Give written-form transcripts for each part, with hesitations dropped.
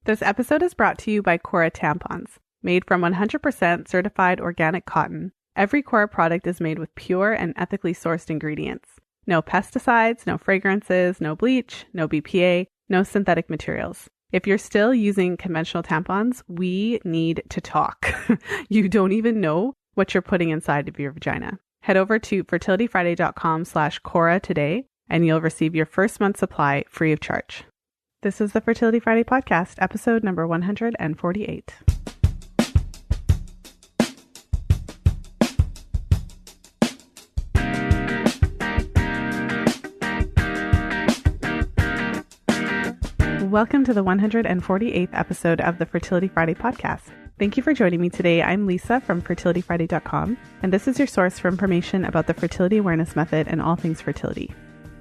This episode is brought to you by Cora tampons. Made from 100% certified organic cotton, every Cora product is made with pure and ethically sourced ingredients. No pesticides, no fragrances, no bleach, no BPA, no synthetic materials. If you're still using conventional tampons, we need to talk. You don't even know what you're putting inside of your vagina. Head over to fertilityfriday.com/Cora today, and you'll receive your first month's supply free of charge. This is the Fertility Friday podcast, episode number 148. Welcome to the 148th episode of the Fertility Friday podcast. Thank you for joining me today. I'm Lisa from fertilityfriday.com, and this is your source for information about the fertility awareness method and all things fertility.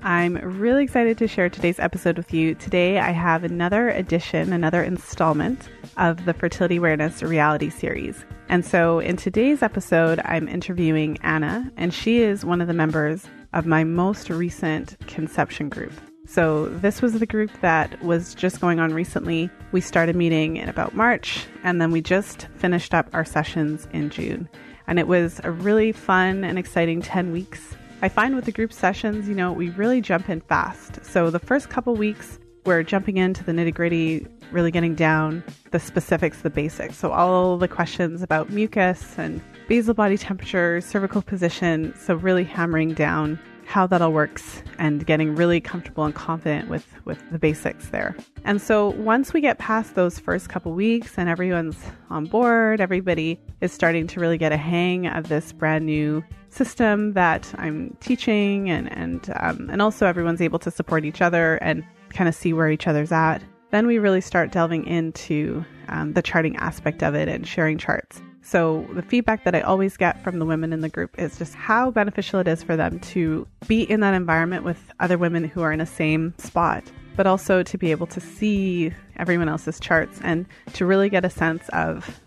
I'm really excited to share today's episode with you. Today, I have another installment of the Fertility Awareness reality series. And so in today's episode, I'm interviewing Anna, and she is one of the members of my most recent conception group. So this was the group that was just going on recently. We started meeting in about March, and then we just finished up our sessions in June. And it was a really fun and exciting 10 weeks. I find with the group sessions, we really jump in fast. So the first couple weeks, we're jumping into the nitty-gritty, really getting down the specifics, the basics. So all the questions about mucus and basal body temperature, cervical position. So really hammering down how that all works and getting really comfortable and confident with the basics there. And so once we get past those first couple weeks and everyone's on board, everybody is starting to really get a hang of this brand new system that I'm teaching, and also everyone's able to support each other and kind of see where each other's at. Then we really start delving into the charting aspect of it and sharing charts. So the feedback that I always get from the women in the group is just how beneficial it is for them to be in that environment with other women who are in the same spot, but also to be able to see everyone else's charts and to really get a sense of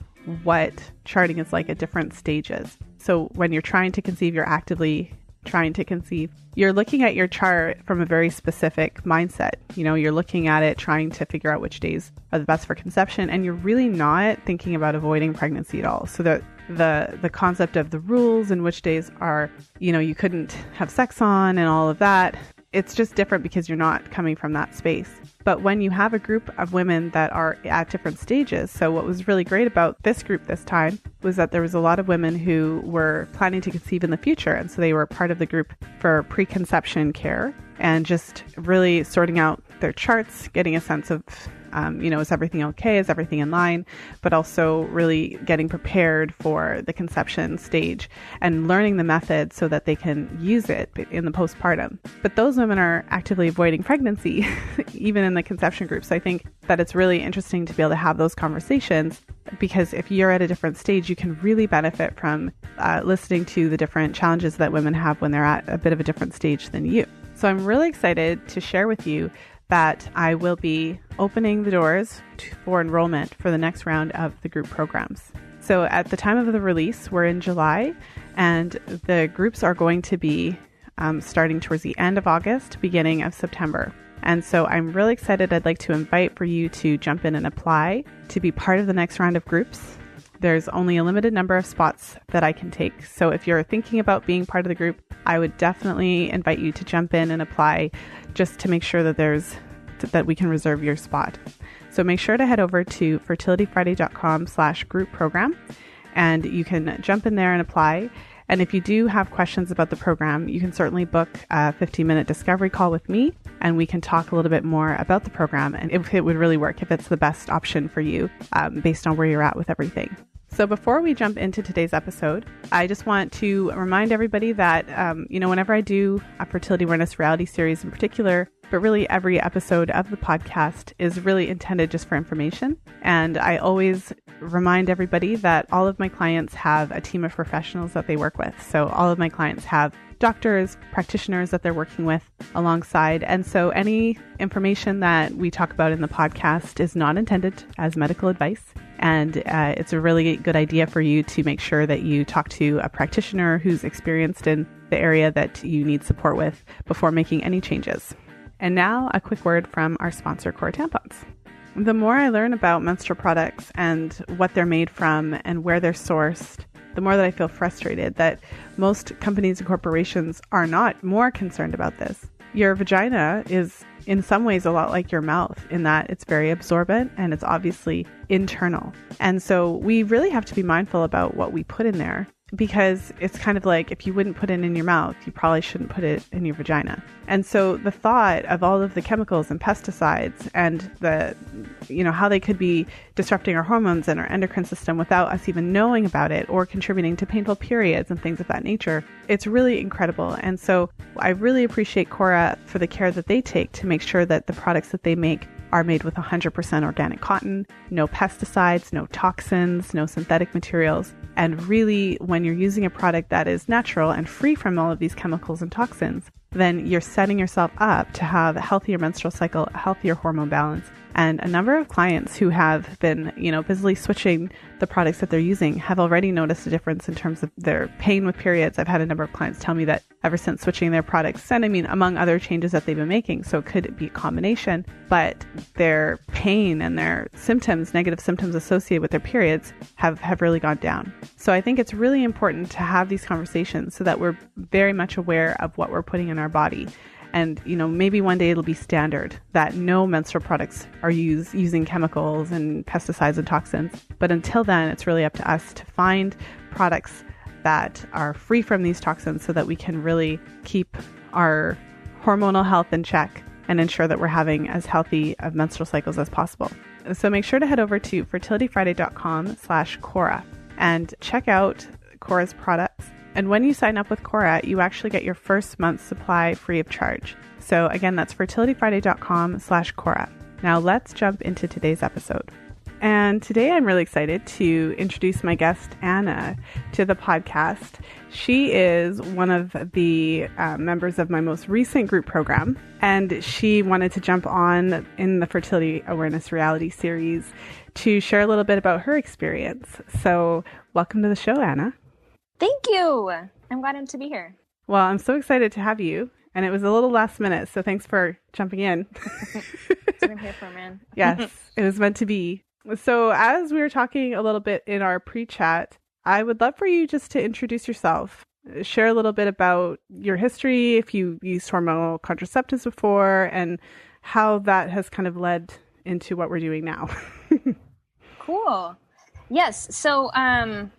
what charting is like at different stages. So when you're trying to conceive, you're actively trying to conceive. You're looking at your chart from a very specific mindset. You're looking at it, trying to figure out which days are the best for conception, and you're really not thinking about avoiding pregnancy at all. So that the concept of the rules and which days are, you couldn't have sex on and all of that, it's just different because you're not coming from that space. But when you have a group of women that are at different stages, so what was really great about this group this time was that there was a lot of women who were planning to conceive in the future. And so they were part of the group for preconception care and just really sorting out their charts, getting a sense of, is everything okay? Is everything in line? But also really getting prepared for the conception stage and learning the method so that they can use it in the postpartum. But those women are actively avoiding pregnancy, even in the conception group. So I think that it's really interesting to be able to have those conversations, because if you're at a different stage, you can really benefit from listening to the different challenges that women have when they're at a bit of a different stage than you. So I'm really excited to share with you that I will be opening the doors for enrollment for the next round of the group programs. So at the time of the release, we're in July, and the groups are going to be starting towards the end of August, beginning of September. And so I'm really excited. I'd like to invite for you to jump in and apply to be part of the next round of groups. There's only a limited number of spots that I can take. So if you're thinking about being part of the group, I would definitely invite you to jump in and apply just to make sure that we can reserve your spot. So make sure to head over to fertilityfriday.com/group program, and you can jump in there and apply. And if you do have questions about the program, you can certainly book a 15-minute discovery call with me, and we can talk a little bit more about the program and if it would really work, if it's the best option for you based on where you're at with everything. So before we jump into today's episode, I just want to remind everybody that, whenever I do a fertility awareness reality series in particular, but really every episode of the podcast is really intended just for information. And I always remind everybody that all of my clients have a team of professionals that they work with. So all of my clients have doctors, practitioners that they're working with alongside. And so any information that we talk about in the podcast is not intended as medical advice. And it's a really good idea for you to make sure that you talk to a practitioner who's experienced in the area that you need support with before making any changes. And now a quick word from our sponsor, Cora Tampons. The more I learn about menstrual products and what they're made from and where they're sourced, the more that I feel frustrated that most companies and corporations are not more concerned about this. Your vagina is in some ways a lot like your mouth in that it's very absorbent and it's obviously internal. And so we really have to be mindful about what we put in there, because it's kind of like if you wouldn't put it in your mouth, you probably shouldn't put it in your vagina. And so the thought of all of the chemicals and pesticides and the, how they could be disrupting our hormones and our endocrine system without us even knowing about it or contributing to painful periods and things of that nature, it's really incredible. And so I really appreciate Cora for the care that they take to make sure that the products that they make are made with 100% organic cotton, no pesticides, no toxins, no synthetic materials. And really, when you're using a product that is natural and free from all of these chemicals and toxins, then you're setting yourself up to have a healthier menstrual cycle, a healthier hormone balance. And a number of clients who have been, busily switching the products that they're using have already noticed a difference in terms of their pain with periods. I've had a number of clients tell me that ever since switching their products, and among other changes that they've been making, so it could be a combination, but their pain and their symptoms, negative symptoms associated with their periods have really gone down. So I think it's really important to have these conversations so that we're very much aware of what we're putting in our body. And, maybe one day it'll be standard that no menstrual products are using chemicals and pesticides and toxins. But until then, it's really up to us to find products that are free from these toxins so that we can really keep our hormonal health in check and ensure that we're having as healthy of menstrual cycles as possible. So make sure to head over to fertilityfriday.com/Cora and check out Cora's products. And when you sign up with Cora, you actually get your first month's supply free of charge. So again, that's fertilityfriday.com/Cora. Now let's jump into today's episode. And today I'm really excited to introduce my guest, Anna, to the podcast. She is one of the members of my most recent group program, and she wanted to jump on in the Fertility Awareness Reality series to share a little bit about her experience. So welcome to the show, Anna. Thank you. I'm glad to be here. Well, I'm so excited to have you. And it was a little last minute, so thanks for jumping in. That's what I'm here for, man. Yes, it was meant to be. So as we were talking a little bit in our pre-chat, I would love for you just to introduce yourself. Share a little bit about your history, if you used hormonal contraceptives before, and how that has kind of led into what we're doing now. Cool. Yes. So I'm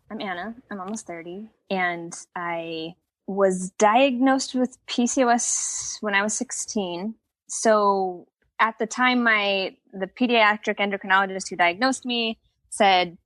Anna. I'm almost 30, and I was diagnosed with PCOS when I was 16. So at the time, the pediatric endocrinologist who diagnosed me said,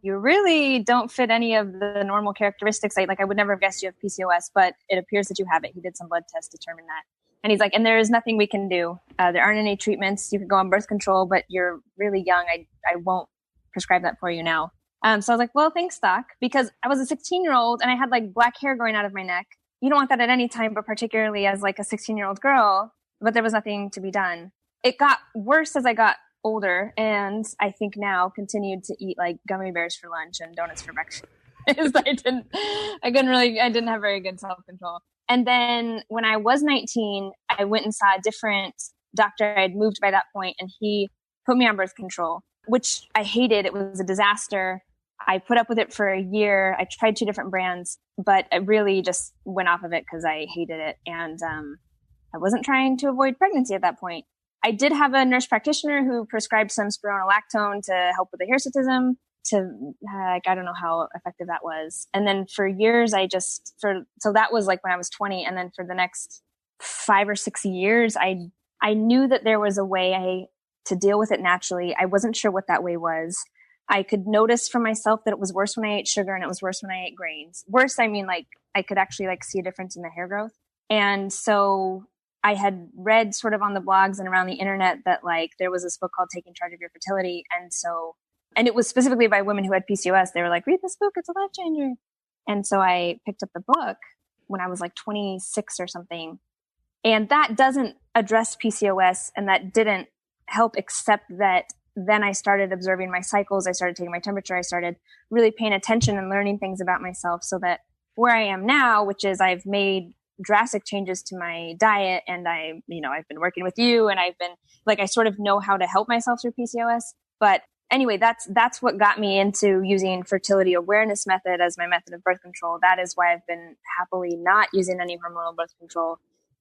"You really don't fit any of the normal characteristics. I would never have guessed you have PCOS, but it appears that you have it." He did some blood tests to determine that. And he's like, "And there is nothing we can do. There aren't any treatments. You could go on birth control, but you're really young. I won't prescribe that for you now." So I was like, "Well, thanks, doc," because I was a 16-year-old and I had black hair growing out of my neck. You don't want that at any time, but particularly as a 16-year-old girl, but there was nothing to be done. It got worse as I got older, and I think now continued to eat gummy bears for lunch and donuts for breakfast. I didn't have very good self-control. And then when I was 19, I went and saw a different doctor. I had moved by that point, and he put me on birth control, which I hated. It was a disaster. I put up with it for a year. I tried 2 different brands, but I really just went off of it because I hated it. And I wasn't trying to avoid pregnancy at that point. I did have a nurse practitioner who prescribed some spironolactone to help with the hirsutism. I don't know how effective that was. And then for years, so that was when I was 20. And then for the next 5 or 6 years, I knew that there was a way to deal with it naturally. I wasn't sure what that way was. I could notice for myself that it was worse when I ate sugar and it was worse when I ate grains. Worse, I mean, I could actually see a difference in the hair growth. And so I had read sort of on the blogs and around the internet that there was this book called Taking Charge of Your Fertility. And it was specifically by women who had PCOS. They were like, "Read this book. It's a life changer." And so I picked up the book when I was 26 or something. And that doesn't address PCOS, and that didn't help, except that then I started observing my cycles. I started taking my temperature. I started really paying attention and learning things about myself, so that where I am now, which is I've made drastic changes to my diet, and I've been working with you, and I've been like, I sort of know how to help myself through PCOS. But anyway, that's what got me into using fertility awareness method as my method of birth control. That is why I've been happily not using any hormonal birth control,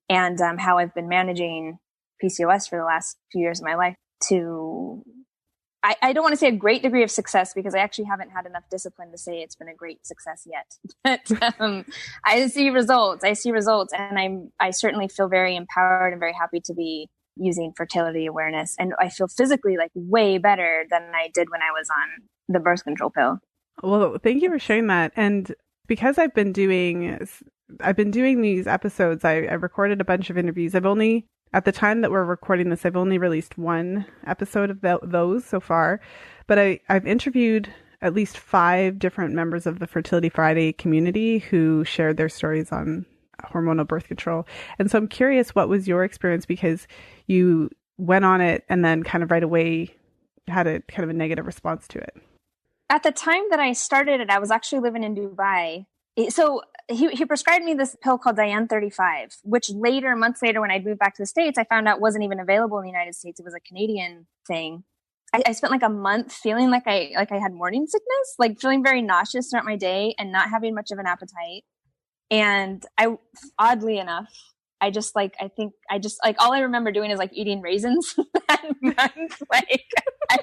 and how I've been managing PCOS for the last few years of my life to, I don't want to say a great degree of success, because I actually haven't had enough discipline to say it's been a great success yet. But I see results, and I certainly feel very empowered and very happy to be using fertility awareness. And I feel physically like way better than I did when I was on the birth control pill. Well, thank you for sharing that. And because I've been doing these episodes, I recorded a bunch of interviews. At the time that we're recording this, I've only released one episode of those so far, but I've interviewed at least 5 different members of the Fertility Friday community who shared their stories on hormonal birth control. And so I'm curious, what was your experience? Because you went on it and then kind of right away had a kind of a negative response to it. At the time that I started it, I was actually living in Dubai. So he prescribed me this pill called Diane 35, which months later, when I moved back to the States, I found out wasn't even available in the United States. It was a Canadian thing. I spent like a month feeling like I had morning sickness, like feeling very nauseous throughout my day and not having much of an appetite. And oddly enough, all I remember doing is like eating raisins that month. Like, I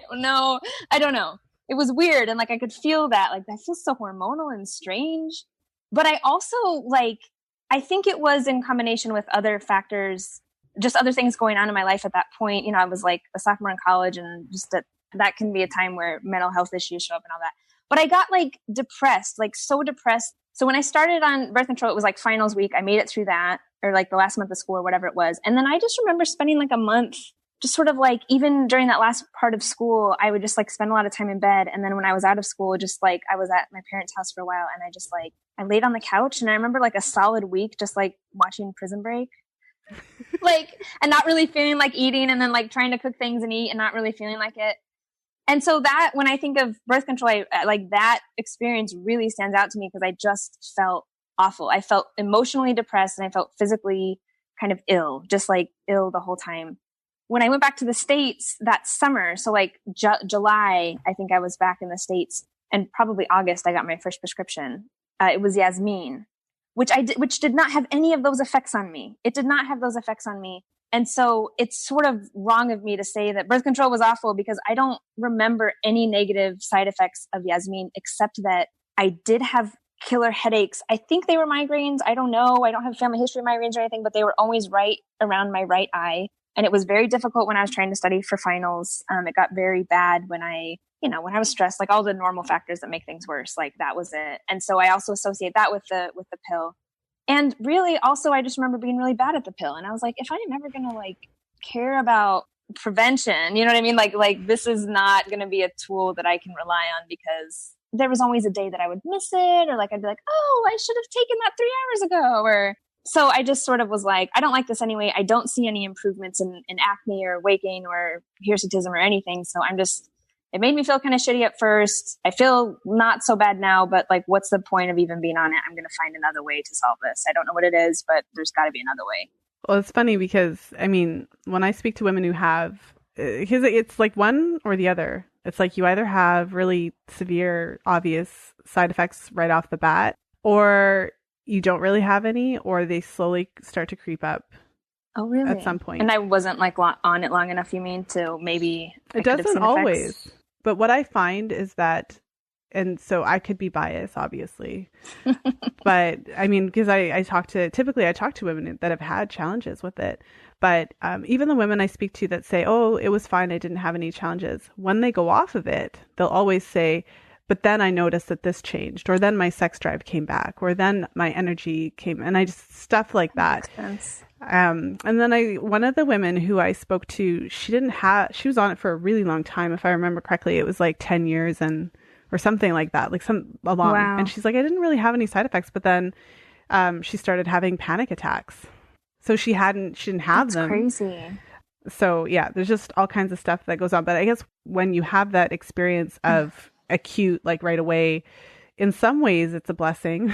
don't know. It was weird. And like, I could feel that, like, that feels so hormonal and strange. But I also I think it was in combination with other factors, just other things going on in my life at that point. I was like a sophomore in college, and just that can be a time where mental health issues show up and all that. But I got like depressed, like so depressed. So when I started on birth control, it was like finals week. I made it through that, or like the last month of school or whatever it was. And then I just remember spending like a month just sort of like, even during that last part of school, I would just like spend a lot of time in bed. And then when I was out of school, just like I was at my parents' house for a while, and I just like, I laid on the couch, and I remember like a solid week just like watching Prison Break, like, and not really feeling like eating, and then like trying to cook things and eat and not really feeling like it. And so that, when I think of birth control, like that experience really stands out to me, because I just felt awful. I felt emotionally depressed, and I felt physically kind of ill, just like ill the whole time. When I went back to the States that summer, so like July, I think I was back in the States, and probably August, I got my first prescription. It was Yasmin, which did not have any of those effects on me. It did not have those effects on me. And so it's sort of wrong of me to say that birth control was awful, because I don't remember any negative side effects of Yasmin, except that I did have killer headaches. I think they were migraines. I don't know. I don't have family history of migraines or anything, but they were always right around my right eye. And it was very difficult when I was trying to study for finals. It got very bad when I was stressed, like all the normal factors that make things worse, like that was it. And so I also associate that with the pill. And really also, I just remember being really bad at the pill. And I was like, if I am ever going to like care about prevention, you know what I mean? Like this is not going to be a tool that I can rely on, because there was always a day that I would miss it, or like, I'd be like, oh, I should have taken that 3 hours ago. Or so I just sort of was like, I don't like this anyway. I don't see any improvements in acne or weight gain or hirsutism or anything. So it made me feel kind of shitty at first. I feel not so bad now, but like, what's the point of even being on it? I'm going to find another way to solve this. I don't know what it is, but there's got to be another way. Well, it's funny because, I mean, when I speak to women who have, because it's like one or the other. It's like you either have really severe, obvious side effects right off the bat, or you don't really have any, or they slowly start to creep up. Oh, really? At some point. And I wasn't like on it long enough, you mean, to maybe it doesn't always. But what I find is that, and so I could be biased, obviously, but I mean, because I talk to women that have had challenges with it. But even the women I speak to that say, oh, it was fine, I didn't have any challenges, when they go off of it, they'll always say, but then I noticed that this changed, or then my sex drive came back, or then my energy came, and I just stuff like that. And then one of the women who I spoke to, she was on it for a really long time. If I remember correctly, it was like 10 years or something like that, like a long. Wow. And she's like, I didn't really have any side effects, but then she started having panic attacks. So she didn't have them. That's crazy. So yeah, there's just all kinds of stuff that goes on. But I guess when you have that experience of acute, like right away, in some ways it's a blessing.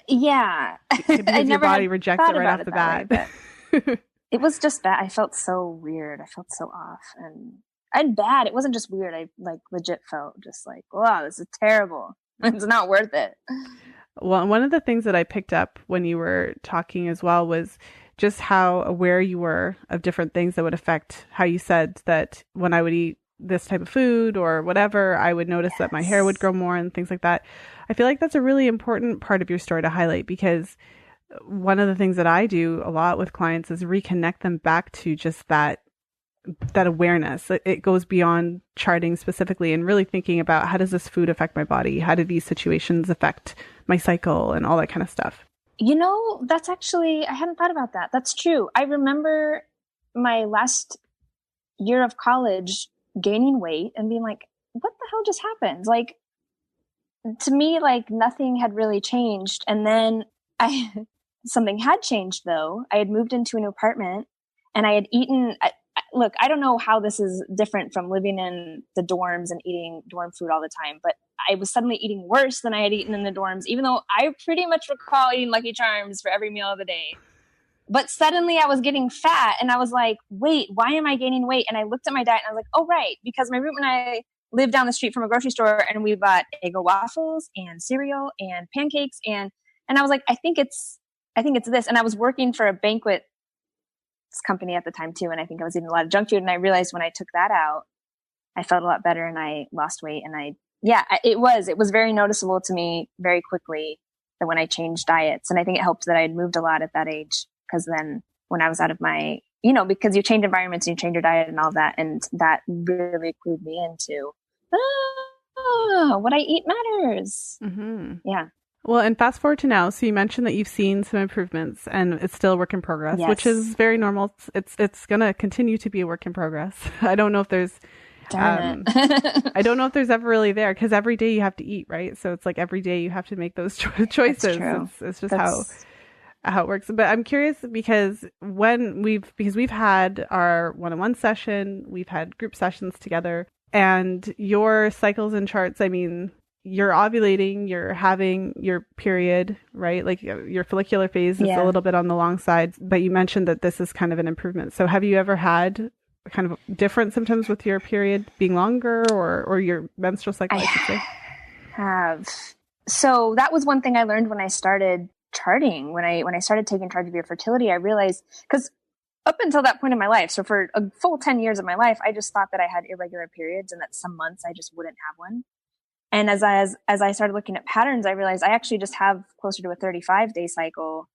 Yeah. Because your body rejects it right off the bat. Way, it was just bad. I felt so weird. I felt so off and bad. It wasn't just weird. I like legit felt just like, wow, this is terrible. It's not worth it. Well, one of the things that I picked up when you were talking as well was just how aware you were of different things that would affect how you said that when I would eat this type of food or whatever, I would notice that my hair would grow more and things like that. I feel like that's a really important part of your story to highlight, because one of the things that I do a lot with clients is reconnect them back to just that awareness. It goes beyond charting specifically and really thinking about, how does this food affect my body? How do these situations affect my cycle and all that kind of stuff? That's actually, I hadn't thought about that. That's true. I remember my last year of college gaining weight and being like, what the hell just happened? Like, to me, like nothing had really changed. And then something had changed though. I had moved into a new apartment and I had eaten, look, I don't know how this is different from living in the dorms and eating dorm food all the time, but I was suddenly eating worse than I had eaten in the dorms, even though I pretty much recall eating Lucky Charms for every meal of the day. But suddenly I was getting fat and I was like, wait, why am I gaining weight? And I looked at my diet and I was like, oh, right. Because my roommate and I live down the street from a grocery store and we bought Eggo waffles and cereal and pancakes. And I was like, I think it's this. And I was working for a banquet company at the time too. And I think I was eating a lot of junk food. And I realized when I took that out, I felt a lot better and I lost weight. And it was very noticeable to me very quickly that when I changed diets. And I think it helped that I had moved a lot at that age. Because then when I was out of my, because you change environments and you change your diet and all that. And that really clued me into, what I eat matters. Mm-hmm. Yeah. Well, and fast forward to now. So you mentioned that you've seen some improvements and it's still a work in progress, yes. which is very normal. It's going to continue to be a work in progress. I don't know if there's, I don't know if there's ever really there, because every day you have to eat, right? So it's like every day you have to make those choices. It's just how it works. But I'm curious because we've had our one-on-one session, we've had group sessions together, and your cycles and charts, I mean, you're ovulating, you're having your period, right? Like your follicular phase is a little bit on the long side, but you mentioned that this is kind of an improvement. So have you ever had kind of different symptoms with your period being longer or your menstrual cycle, I should say? Have. So that was one thing I learned when I started charting. When I started taking charge of your fertility, I realized, because up until that point in my life, so for a full 10 years of my life, I just thought that I had irregular periods and that some months I just wouldn't have one. And as I started looking at patterns, I realized I actually just have closer to a 35-day cycle.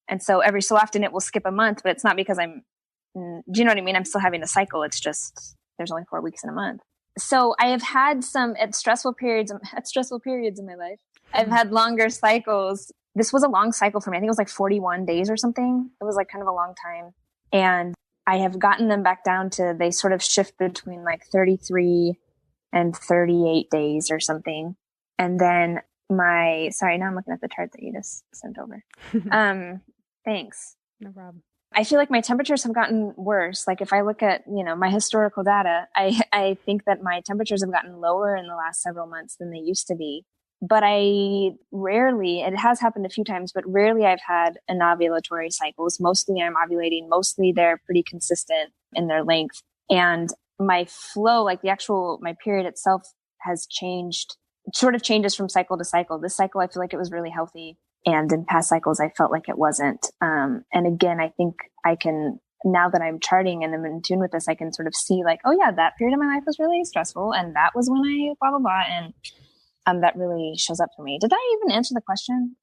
And so every so often it will skip a month, but it's not because do you know what I mean? I'm still having a cycle. It's just, there's only 4 weeks in a month. So I have had some stressful periods in my life. I've had longer cycles. This was a long cycle for me. I think it was like 41 days or something. It was like kind of a long time. And I have gotten them back down to, they sort of shift between like 33 and 38 days or something. And then sorry, now I'm looking at the chart that you just sent over. Thanks. No problem. I feel like my temperatures have gotten worse. Like if I look at, my historical data, I think that my temperatures have gotten lower in the last several months than they used to be. But it has happened a few times, but rarely I've had anovulatory cycles. Mostly I'm ovulating. Mostly they're pretty consistent in their length. And my flow, like my period itself has changed, sort of changes from cycle to cycle. This cycle, I feel like it was really healthy. And in past cycles, I felt like it wasn't. And again, I think I can, now that I'm charting and I'm in tune with this, I can sort of see like, oh yeah, that period of my life was really stressful. And that was when I blah, blah, blah. And that really shows up for me. Did I even answer the question?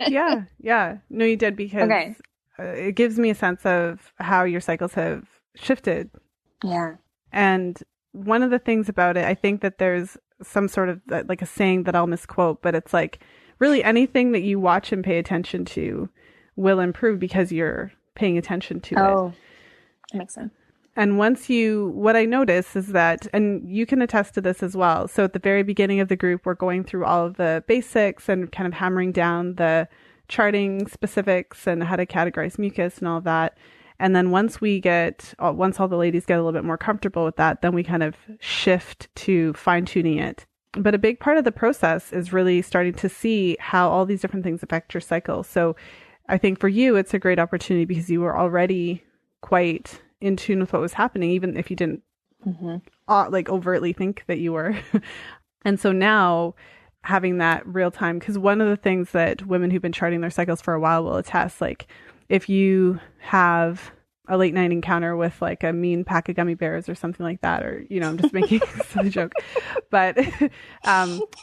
Yeah. No, you did, because it gives me a sense of how your cycles have shifted. Yeah. And one of the things about it, I think that there's some sort of like a saying that I'll misquote, but it's like really anything that you watch and pay attention to will improve because you're paying attention to it. Oh, that makes sense. And what I notice is that, and you can attest to this as well. So at the very beginning of the group, we're going through all of the basics and kind of hammering down the charting specifics and how to categorize mucus and all of that. And then once all the ladies get a little bit more comfortable with that, then we kind of shift to fine tuning it. But a big part of the process is really starting to see how all these different things affect your cycle. So I think for you, it's a great opportunity because you were already quite in tune with what was happening, even if you didn't like overtly think that you were. And so now having that real time, because one of the things that women who've been charting their cycles for a while will attest, like if you have a late night encounter with like a mean pack of gummy bears or something like that, or, you know, I'm just making a silly joke. But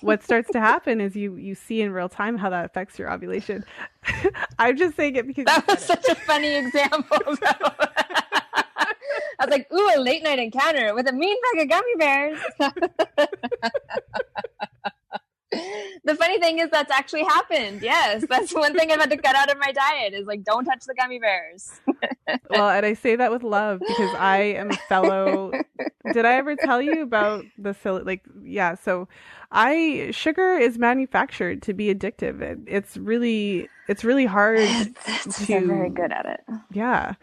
what starts to happen is you see in real time how that affects your ovulation. I'm just saying it because that was such a funny example. I was like, ooh, a late night encounter with a mean pack of gummy bears. The funny thing is that's actually happened. Yes, that's one thing I've had to cut out of my diet is like, don't touch the gummy bears. Well, and I say that with love because I am a fellow. Did I ever tell you about the like? Yeah, so sugar is manufactured to be addictive. It's really hard. They're very good at it. Yeah,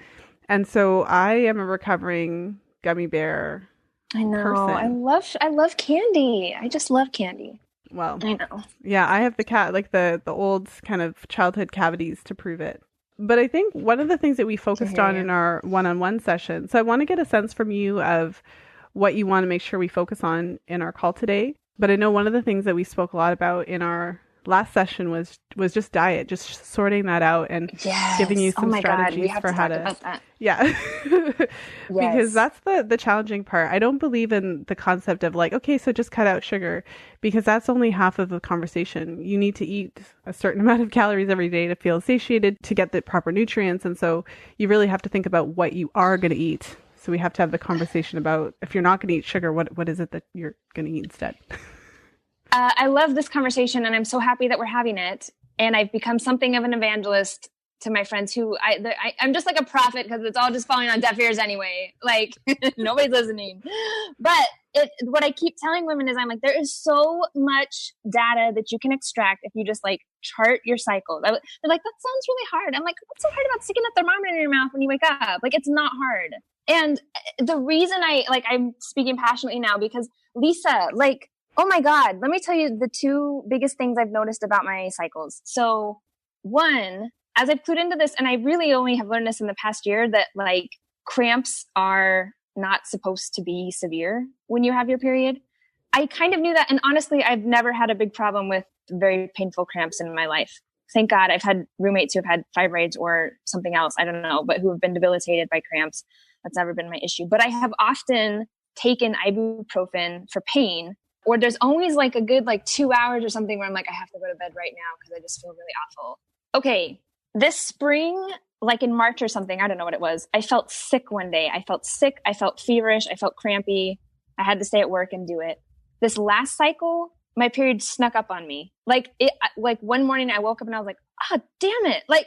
and so I am a recovering gummy bear. I know. Person. I love candy. I just love candy. Well, I know. Yeah, I have the old kind of childhood cavities to prove it. But I think one of the things that we focused on in our one-on-one session, so I want to get a sense from you of what you want to make sure we focus on in our call today. But I know one of the things that we spoke a lot about in our last session was just diet, just sorting that out and giving you some strategies for how to about that. Yeah. Because that's the challenging part. I don't believe in the concept of like, okay, so just cut out sugar, because that's only half of the conversation. You need to eat a certain amount of calories every day to feel satiated, to get the proper nutrients. And so you really have to think about what you are going to eat. So we have to have the conversation about, if you're not going to eat sugar, what is it that you're going to eat instead? I love this conversation, and I'm so happy that we're having it. And I've become something of an evangelist to my friends who I'm just like a prophet because it's all just falling on deaf ears anyway. Like nobody's listening. But what I keep telling women is I'm like, there is so much data that you can extract if you just like chart your cycle. They're like, that sounds really hard. I'm like, what's so hard about sticking a thermometer in your mouth when you wake up? Like, it's not hard. And the reason I'm speaking passionately now because Lisa, like, oh my God, let me tell you the two biggest things I've noticed about my cycles. So one, as I've clued into this, and I really only have learned this in the past year, that like cramps are not supposed to be severe when you have your period. I kind of knew that. And honestly, I've never had a big problem with very painful cramps in my life. Thank God. I've had roommates who have had fibroids or something else, I don't know, but who have been debilitated by cramps. That's never been my issue. But I have often taken ibuprofen for pain, or there's always like a good 2 hours or something where I'm like, I have to go to bed right now because I just feel really awful. Okay, this spring, like in March or something, I don't know what it was, I felt sick one day. I felt sick. I felt feverish. I felt crampy. I had to stay at work and do it. This last cycle, my period snuck up on me. Like one morning I woke up and I was like, oh, damn it. Like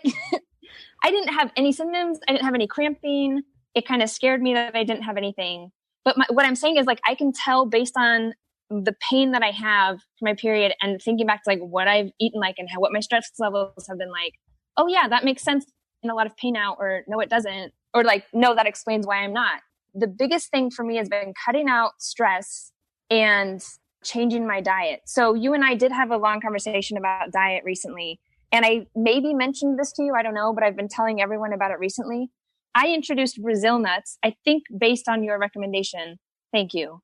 I didn't have any symptoms. I didn't have any cramping. It kind of scared me that I didn't have anything. But what I'm saying is like, I can tell based on the pain that I have for my period and thinking back to like what I've eaten like and what my stress levels have been like, oh yeah, that makes sense in a lot of pain now, or no, it doesn't. Or like, no, that explains why I'm not. The biggest thing for me has been cutting out stress and changing my diet. So you and I did have a long conversation about diet recently. And I maybe mentioned this to you, I don't know, but I've been telling everyone about it recently. I introduced Brazil nuts, I think based on your recommendation, thank you,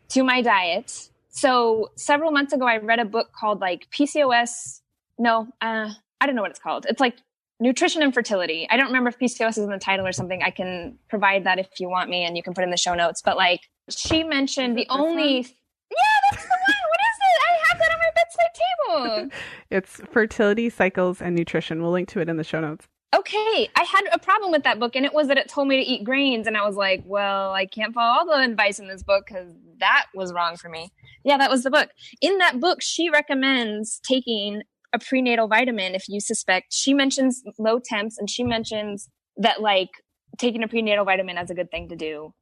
to my diet. So several months ago, I read a book called like PCOS. No, I don't know what it's called. It's like Nutrition and Fertility. I don't remember if PCOS is in the title or something. I can provide that if you want me, and you can put in the show notes. But like she mentioned the only, yeah, that's the one. What is it? I have that on my bedside table. It's Fertility, Cycles, and Nutrition. We'll link to it in the show notes. Okay. I had a problem with that book, and it was that it told me to eat grains. And I was like, well, I can't follow all the advice in this book because that was wrong for me. Yeah, that was the book. In that book, she recommends taking a prenatal vitamin if you suspect. She mentions low temps, and she mentions that like taking a prenatal vitamin is a good thing to do.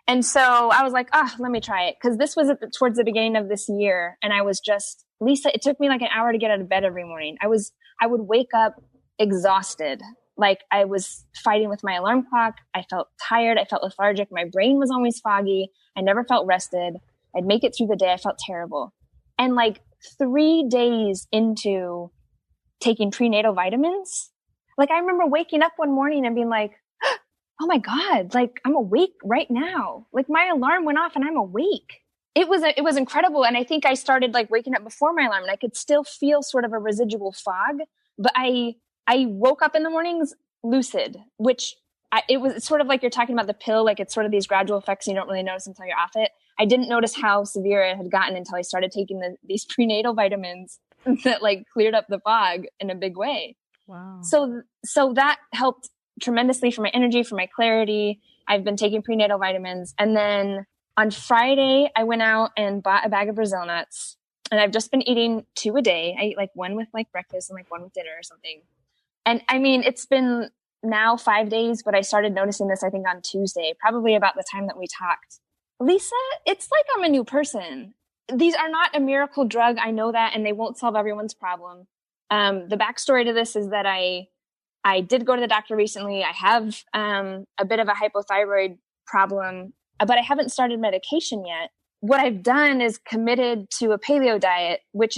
And so I was like, let me try it. Because this was towards the beginning of this year. And I was just, Lisa, it took me like an hour to get out of bed every morning. I would wake up exhausted. Like I was fighting with my alarm clock. I felt tired. I felt lethargic. My brain was always foggy. I never felt rested. I'd make it through the day. I felt terrible. And like 3 days into taking prenatal vitamins, like I remember waking up one morning and being like, oh my God, like I'm awake right now. Like my alarm went off and I'm awake. It was incredible. And I think I started like waking up before my alarm and I could still feel sort of a residual fog, but I woke up in the mornings lucid, which it's sort of like you're talking about the pill, like it's sort of these gradual effects you don't really notice until you're off it. I didn't notice how severe it had gotten until I started taking these prenatal vitamins that like cleared up the fog in a big way. Wow. So that helped tremendously for my energy, for my clarity. I've been taking prenatal vitamins. And then on Friday, I went out and bought a bag of Brazil nuts. And I've just been eating 2 a day. I eat like one with like breakfast and like one with dinner or something. And I mean, it's been now 5 days, but I started noticing this, I think, on Tuesday, probably about the time that we talked. Lisa, it's like I'm a new person. These are not a miracle drug. I know that, and they won't solve everyone's problem. The backstory to this is that I did go to the doctor recently. I have a bit of a hypothyroid problem, but I haven't started medication yet. What I've done is committed to a paleo diet, which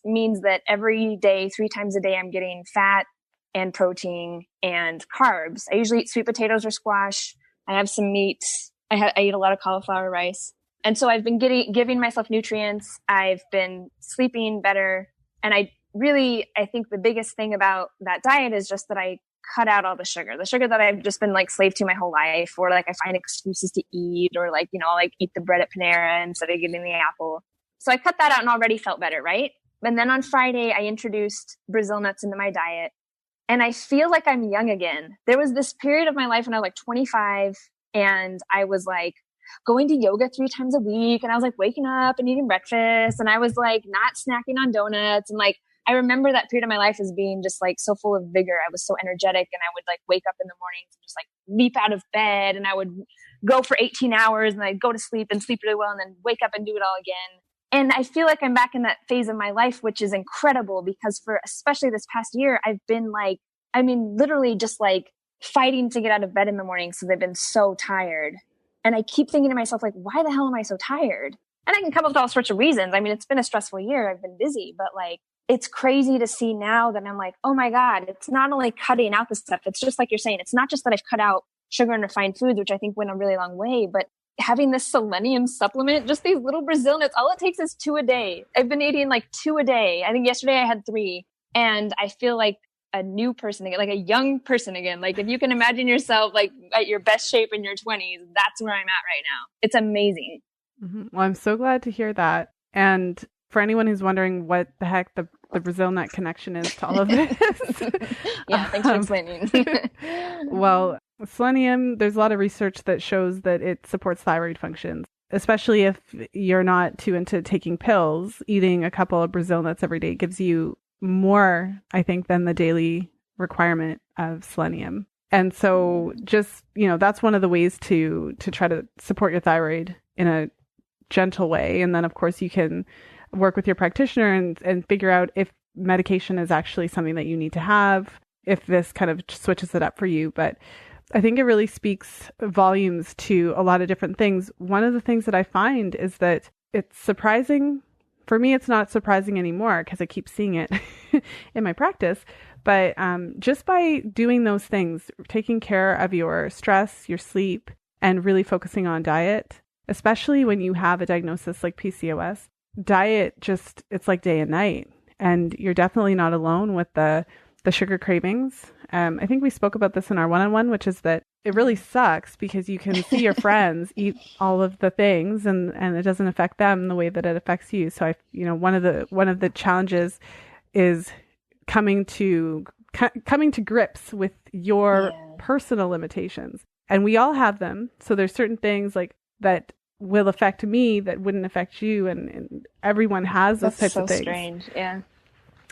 means that every day, 3 times a day, I'm getting fat and protein and carbs. I usually eat sweet potatoes or squash. I have some meat. I eat a lot of cauliflower rice. And so I've been giving myself nutrients. I've been sleeping better. And I think the biggest thing about that diet is just that I cut out all the sugar that I've just been like slave to my whole life, or like I find excuses to eat, or like, I'll like eat the bread at Panera instead of getting the apple. So I cut that out and already felt better. Right. And then on Friday, I introduced Brazil nuts into my diet. And I feel like I'm young again. There was this period of my life when I was like 25 and I was like going to yoga 3 times a week. And I was like waking up and eating breakfast. And I was like not snacking on donuts. And like, I remember that period of my life as being just like so full of vigor. I was so energetic, and I would like wake up in the mornings and just like leap out of bed, and I would go for 18 hours and I'd go to sleep and sleep really well and then wake up and do it all again. And I feel like I'm back in that phase of my life, which is incredible because for especially this past year, I've been like, literally just like fighting to get out of bed in the morning because I've been so tired. And I keep thinking to myself, like, why the hell am I so tired? And I can come up with all sorts of reasons. It's been a stressful year. I've been busy, but like, it's crazy to see now that I'm like, oh my God, it's not only cutting out the stuff. It's just like you're saying, it's not just that I've cut out sugar and refined foods, which I think went a really long way, but having this selenium supplement, just these little Brazil nuts, all it takes is 2 a day. I've been eating like 2 a day. I think yesterday I had 3, and I feel like a new person again, like a young person again. Like if you can imagine yourself like at your best shape in your 20s, that's where I'm at right now. It's amazing. Mm-hmm. Well, I'm so glad to hear that. And for anyone who's wondering what the heck the Brazil nut connection is to all of this. Yeah, thanks for explaining. Well, selenium, there's a lot of research that shows that it supports thyroid functions, especially if you're not too into taking pills. Eating a couple of Brazil nuts every day gives you more, I think, than the daily requirement of selenium. And so just, that's one of the ways to try to support your thyroid in a gentle way. And then, of course, you can work with your practitioner and figure out if medication is actually something that you need to have, if this kind of switches it up for you. But I think it really speaks volumes to a lot of different things. One of the things that I find is that it's surprising. For me, it's not surprising anymore because I keep seeing it in my practice. But just by doing those things, taking care of your stress, your sleep, and really focusing on diet, especially when you have a diagnosis like PCOS, diet it's like day and night. And you're definitely not alone with the sugar cravings. I think we spoke about this in our one-on-one, which is that it really sucks because you can see your friends eat all of the things and it doesn't affect them the way that it affects you. So one of the challenges is coming to grips with your personal limitations. And we all have them. So there's certain things like that will affect me that wouldn't affect you, and everyone has those types of things. That's so strange. Yeah.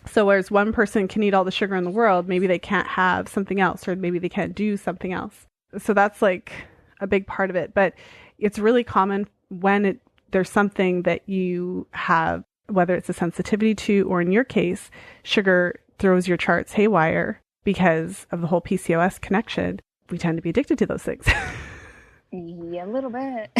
So whereas one person can eat all the sugar in the world, maybe they can't have something else, or maybe they can't do something else. So that's like a big part of it. But it's really common when there's something that you have, whether it's a sensitivity to, or in your case, sugar throws your charts haywire because of the whole PCOS connection. We tend to be addicted to those things. Yeah, a little bit.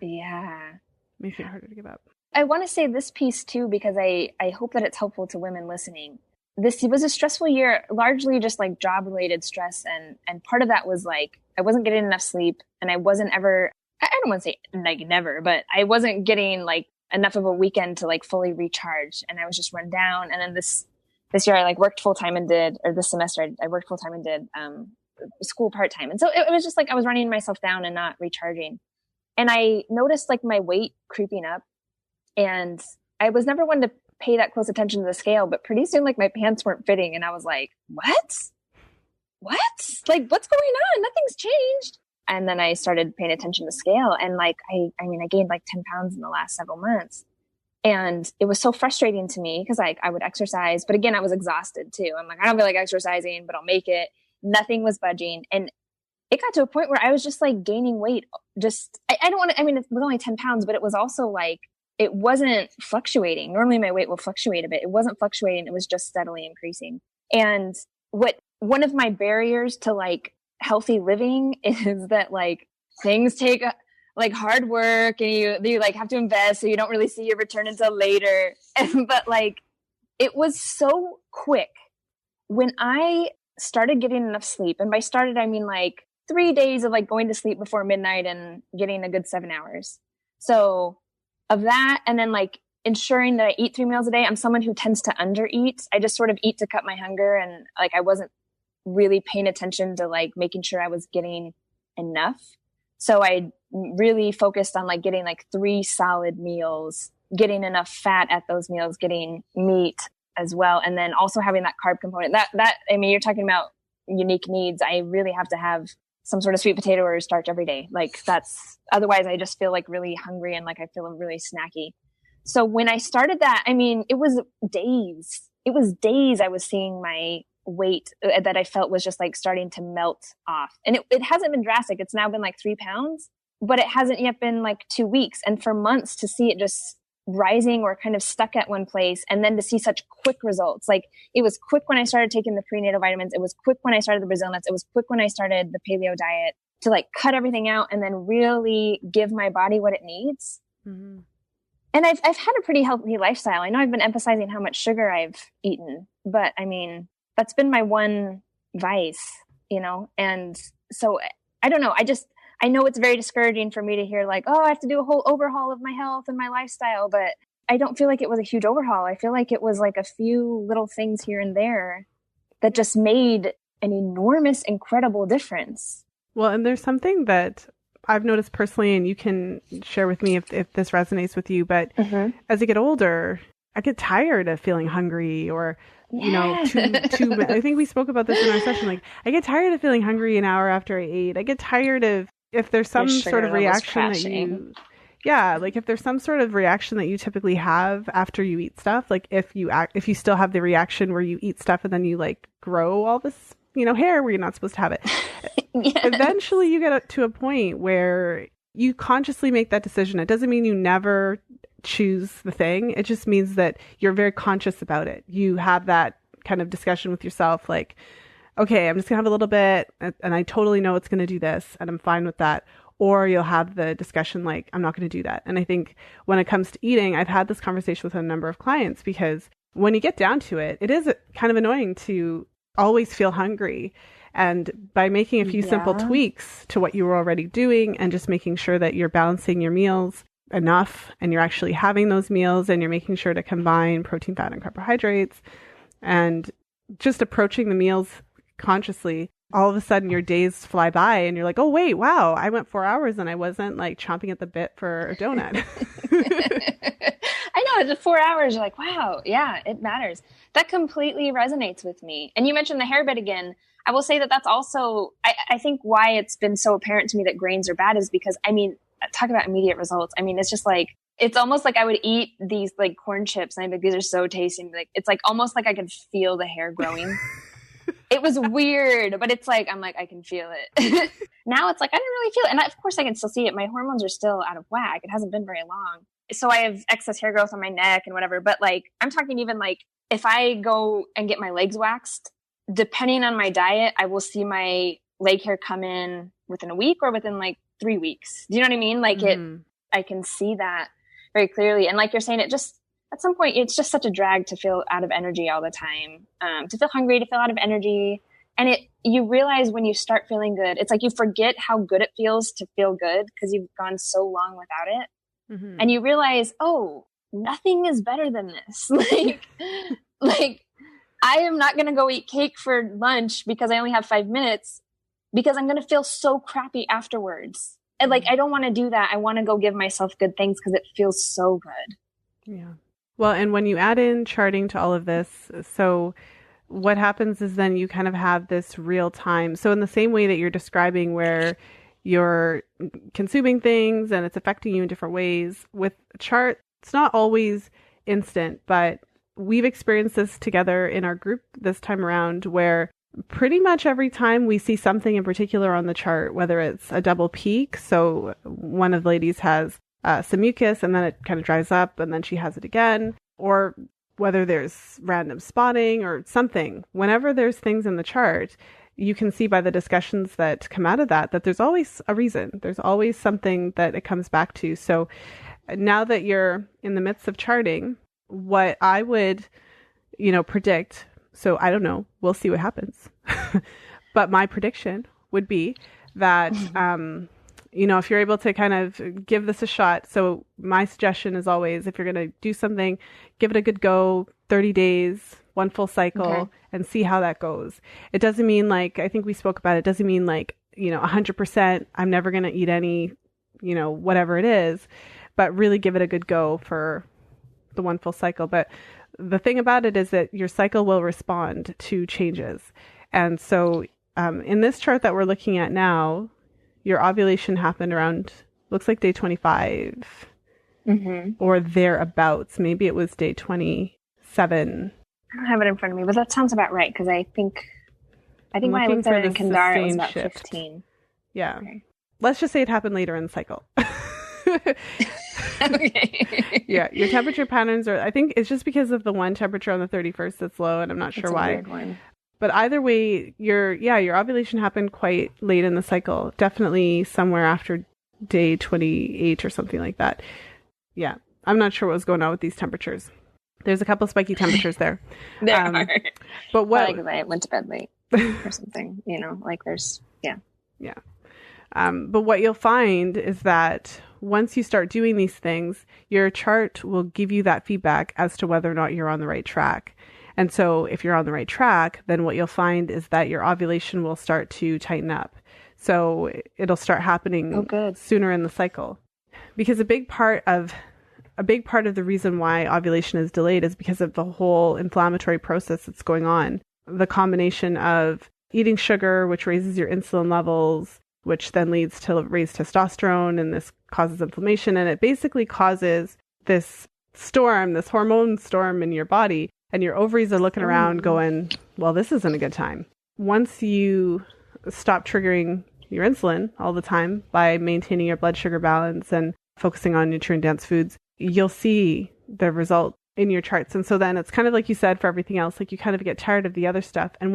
Yeah. Makes it harder to give up. I want to say this piece too, because I hope that it's helpful to women listening. This was a stressful year, largely just like job related stress. And part of that was like, I wasn't getting enough sleep, and I wasn't ever, I don't want to say like never, but I wasn't getting like enough of a weekend to like fully recharge. And I was just run down. And then this year I like worked full time and this semester I worked full time and did school part time. And so it was just like I was running myself down and not recharging. And I noticed like my weight creeping up, and I was never one to pay that close attention to the scale, but pretty soon like my pants weren't fitting, and I was like, what? Like, what's going on? Nothing's changed. And then I started paying attention to scale, and like, I gained like 10 pounds in the last several months. And it was so frustrating to me because like I would exercise, but again, I was exhausted too. I'm like, I don't feel like exercising, but I'll make it. Nothing was budging. And it got to a point where I was just like gaining weight. I don't want to, it was only 10 pounds, but it was also like, it wasn't fluctuating. Normally my weight will fluctuate a bit. It wasn't fluctuating. It was just steadily increasing. And one of my barriers to like healthy living is that like things take like hard work, and you like have to invest, so you don't really see your return until later. But like, it was so quick when I started getting enough sleep. And by started, I mean like 3 days of like going to sleep before midnight and getting a good 7 hours. So of that, and then like ensuring that I eat 3 meals a day. I'm someone who tends to undereat. I just sort of eat to cut my hunger, and like I wasn't really paying attention to like making sure I was getting enough. So I really focused on like getting like 3 solid meals, getting enough fat at those meals, getting meat as well, and then also having that carb component. That you're talking about unique needs. I really have to have some sort of sweet potato or starch every day. Like otherwise I just feel like really hungry, and like I feel really snacky. So when I started that, it was days I was seeing my weight that I felt was just like starting to melt off. And it hasn't been drastic. It's now been like 3 pounds, but it hasn't yet been like 2 weeks. And for months to see it just rising or kind of stuck at one place, and then to see such quick results. Like it was quick when I started taking the prenatal vitamins. It was quick when I started the Brazil nuts. It was quick when I started the paleo diet, to like cut everything out and then really give my body what it needs. Mm-hmm. And I've had a pretty healthy lifestyle. I know I've been emphasizing how much sugar I've eaten, but that's been my one vice, And so I don't know. I know it's very discouraging for me to hear like, oh, I have to do a whole overhaul of my health and my lifestyle, but I don't feel like it was a huge overhaul. I feel like it was like a few little things here and there that just made an enormous, incredible difference. Well, and there's something that I've noticed personally, and you can share with me if this resonates with you, but mm-hmm. as I get older, I get tired of feeling hungry or, too, I think we spoke about this in our session. Like I get tired of feeling hungry an hour after I ate. I get tired of, if there's some sort of reaction if there's some sort of reaction that you typically have after you eat stuff, like if you still have the reaction where you eat stuff and then you like grow all this, hair where you're not supposed to have it. Yeah. Eventually you get to a point where you consciously make that decision. It doesn't mean you never choose the thing. It just means that you're very conscious about it. You have that kind of discussion with yourself, like, okay, I'm just gonna have a little bit and I totally know it's gonna do this and I'm fine with that. Or you'll have the discussion like, I'm not gonna do that. And I think when it comes to eating, I've had this conversation with a number of clients, because when you get down to it, it is kind of annoying to always feel hungry. And by making a few simple tweaks to what you were already doing and just making sure that you're balancing your meals enough and you're actually having those meals and you're making sure to combine protein, fat, and carbohydrates and just approaching the meals consciously, all of a sudden your days fly by and you're like, oh wait, wow, I went 4 hours and I wasn't like chomping at the bit for a donut. I know, the 4 hours, you're like, wow, yeah, it matters. That completely resonates with me. And you mentioned the hair bit again. I will say that that's also, I think why it's been so apparent to me that grains are bad is because, talk about immediate results. It's just like, it's almost like I would eat these like corn chips and I'd be like, these are so tasty. Like, it's like almost like I could feel the hair growing. It was weird, but it's like, I'm like, I can feel it. Now it's like, I don't really feel it. And of course I can still see it. My hormones are still out of whack. It hasn't been very long. So I have excess hair growth on my neck and whatever. But like, I'm talking even like, if I go and get my legs waxed, depending on my diet, I will see my leg hair come in within a week or within like 3 weeks. Do you know what I mean? Like I can see that. very clearly. And like you're saying, it just, at some point, it's just such a drag to feel out of energy all the time, to feel hungry, to feel out of energy. And you realize when you start feeling good, it's like you forget how good it feels to feel good because you've gone so long without it. Mm-hmm. And you realize, oh, nothing is better than this. like I am not going to go eat cake for lunch because I only have 5 minutes because I'm going to feel so crappy afterwards. And like, I don't want to do that. I want to go give myself good things because it feels so good. Yeah. Well, and when you add in charting to all of this, so what happens is then you kind of have this real time. So in the same way that you're describing where you're consuming things and it's affecting you in different ways, with a chart, it's not always instant, but we've experienced this together in our group this time around where pretty much every time we see something in particular on the chart, whether it's a double peak. So one of the ladies has some mucus and then it kind of dries up and then she has it again, or whether there's random spotting or something. Whenever there's things in the chart, you can see by the discussions that come out of that there's always a reason. There's always something that it comes back to. So now that you're in the midst of charting, what I would, predict, so I don't know, we'll see what happens. But my prediction would be that, if you're able to kind of give this a shot. So my suggestion is always, if you're going to do something, give it a good go, 30 days, one full cycle, and see how that goes. It doesn't mean I think we spoke about it, doesn't mean 100%, I'm never going to eat any, whatever it is, but really give it a good go for the one full cycle. But the thing about it is that your cycle will respond to changes. And so in this chart that we're looking at now, your ovulation happened around, looks like day 25 or thereabouts. Maybe it was day 27. I don't have it in front of me, but that sounds about right. Because I think when I looked at it in Kindar, it was about 15. Yeah. Okay. Let's just say it happened later in the cycle. Okay. Yeah. Your temperature patterns I think it's just because of the one temperature on the 31st that's low, and I'm not sure why. Weird one. But either way, your ovulation happened quite late in the cycle. Definitely somewhere after day 28 or something like that. Yeah. I'm not sure what was going on with these temperatures. There's a couple spiky temperatures there. There are. But what... I went to bed late or something, there's... Yeah. Yeah. But what you'll find is that once you start doing these things, your chart will give you that feedback as to whether or not you're on the right track. And so if you're on the right track, then what you'll find is that your ovulation will start to tighten up. So it'll start happening sooner in the cycle. Because a big part of the reason why ovulation is delayed is because of the whole inflammatory process that's going on. The combination of eating sugar, which raises your insulin levels, which then leads to raised testosterone, and this causes inflammation. And it basically causes this hormone storm in your body. And your ovaries are looking around going, well, this isn't a good time. Once you stop triggering your insulin all the time by maintaining your blood sugar balance and focusing on nutrient-dense foods, you'll see the result in your charts. And so then it's kind of like you said for everything else, you kind of get tired of the other stuff. And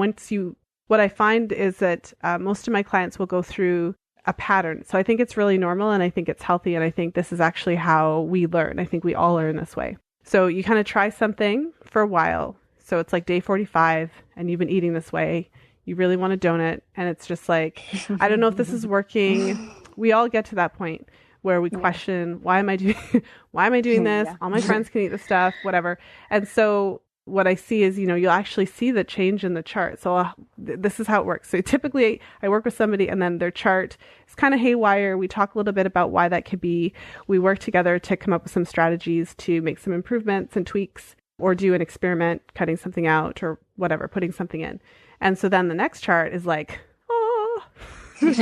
what I find is that most of my clients will go through a pattern. So I think it's really normal and I think it's healthy. And I think this is actually how we learn. I think we all learn this way. So you kind of try something for a while. So it's like day 45 and you've been eating this way. You really want a donut. And it's just I don't know if this is working. We all get to that point where we question, why am I doing this? Yeah. All my friends can eat this stuff, whatever. And so what I see is, you'll actually see the change in the chart. So this is how it works. So typically I work with somebody and then their chart is kind of haywire. We talk a little bit about why that could be. We work together to come up with some strategies to make some improvements and tweaks, or do an experiment, cutting something out or whatever, putting something in. And so then the next chart is things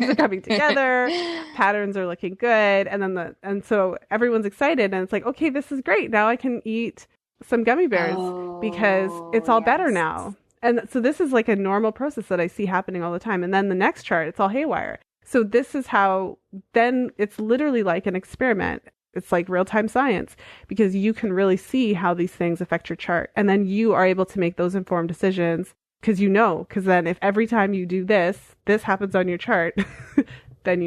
are coming together, patterns are looking good. And so everyone's excited and it's okay, this is great. Now I can eat some gummy bears because it's all better now. And so this is a normal process that I see happening all the time. And then the next chart, it's all haywire. So this is how, then it's literally like an experiment. It's like real-time science because you can really see how these things affect your chart. And then you are able to make those informed decisions because because then if every time you do this happens on your chart, then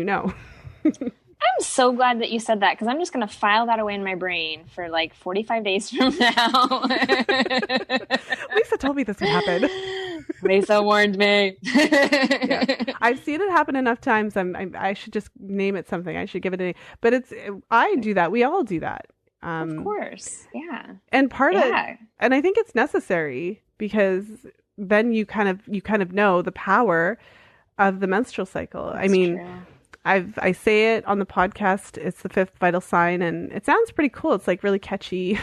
I'm so glad that you said that because I'm just going to file that away in my brain for like 45 days from now. Lisa told me this would happen. Lisa warned me. Yeah. I've seen it happen enough times. I should just name it something. I should give it a name. But I do that. We all do that. Of course. Yeah. And and I think it's necessary because then you kind of know the power of the menstrual cycle. That's true. I say it on the podcast. It's the fifth vital sign, and it sounds pretty cool. It's like really catchy,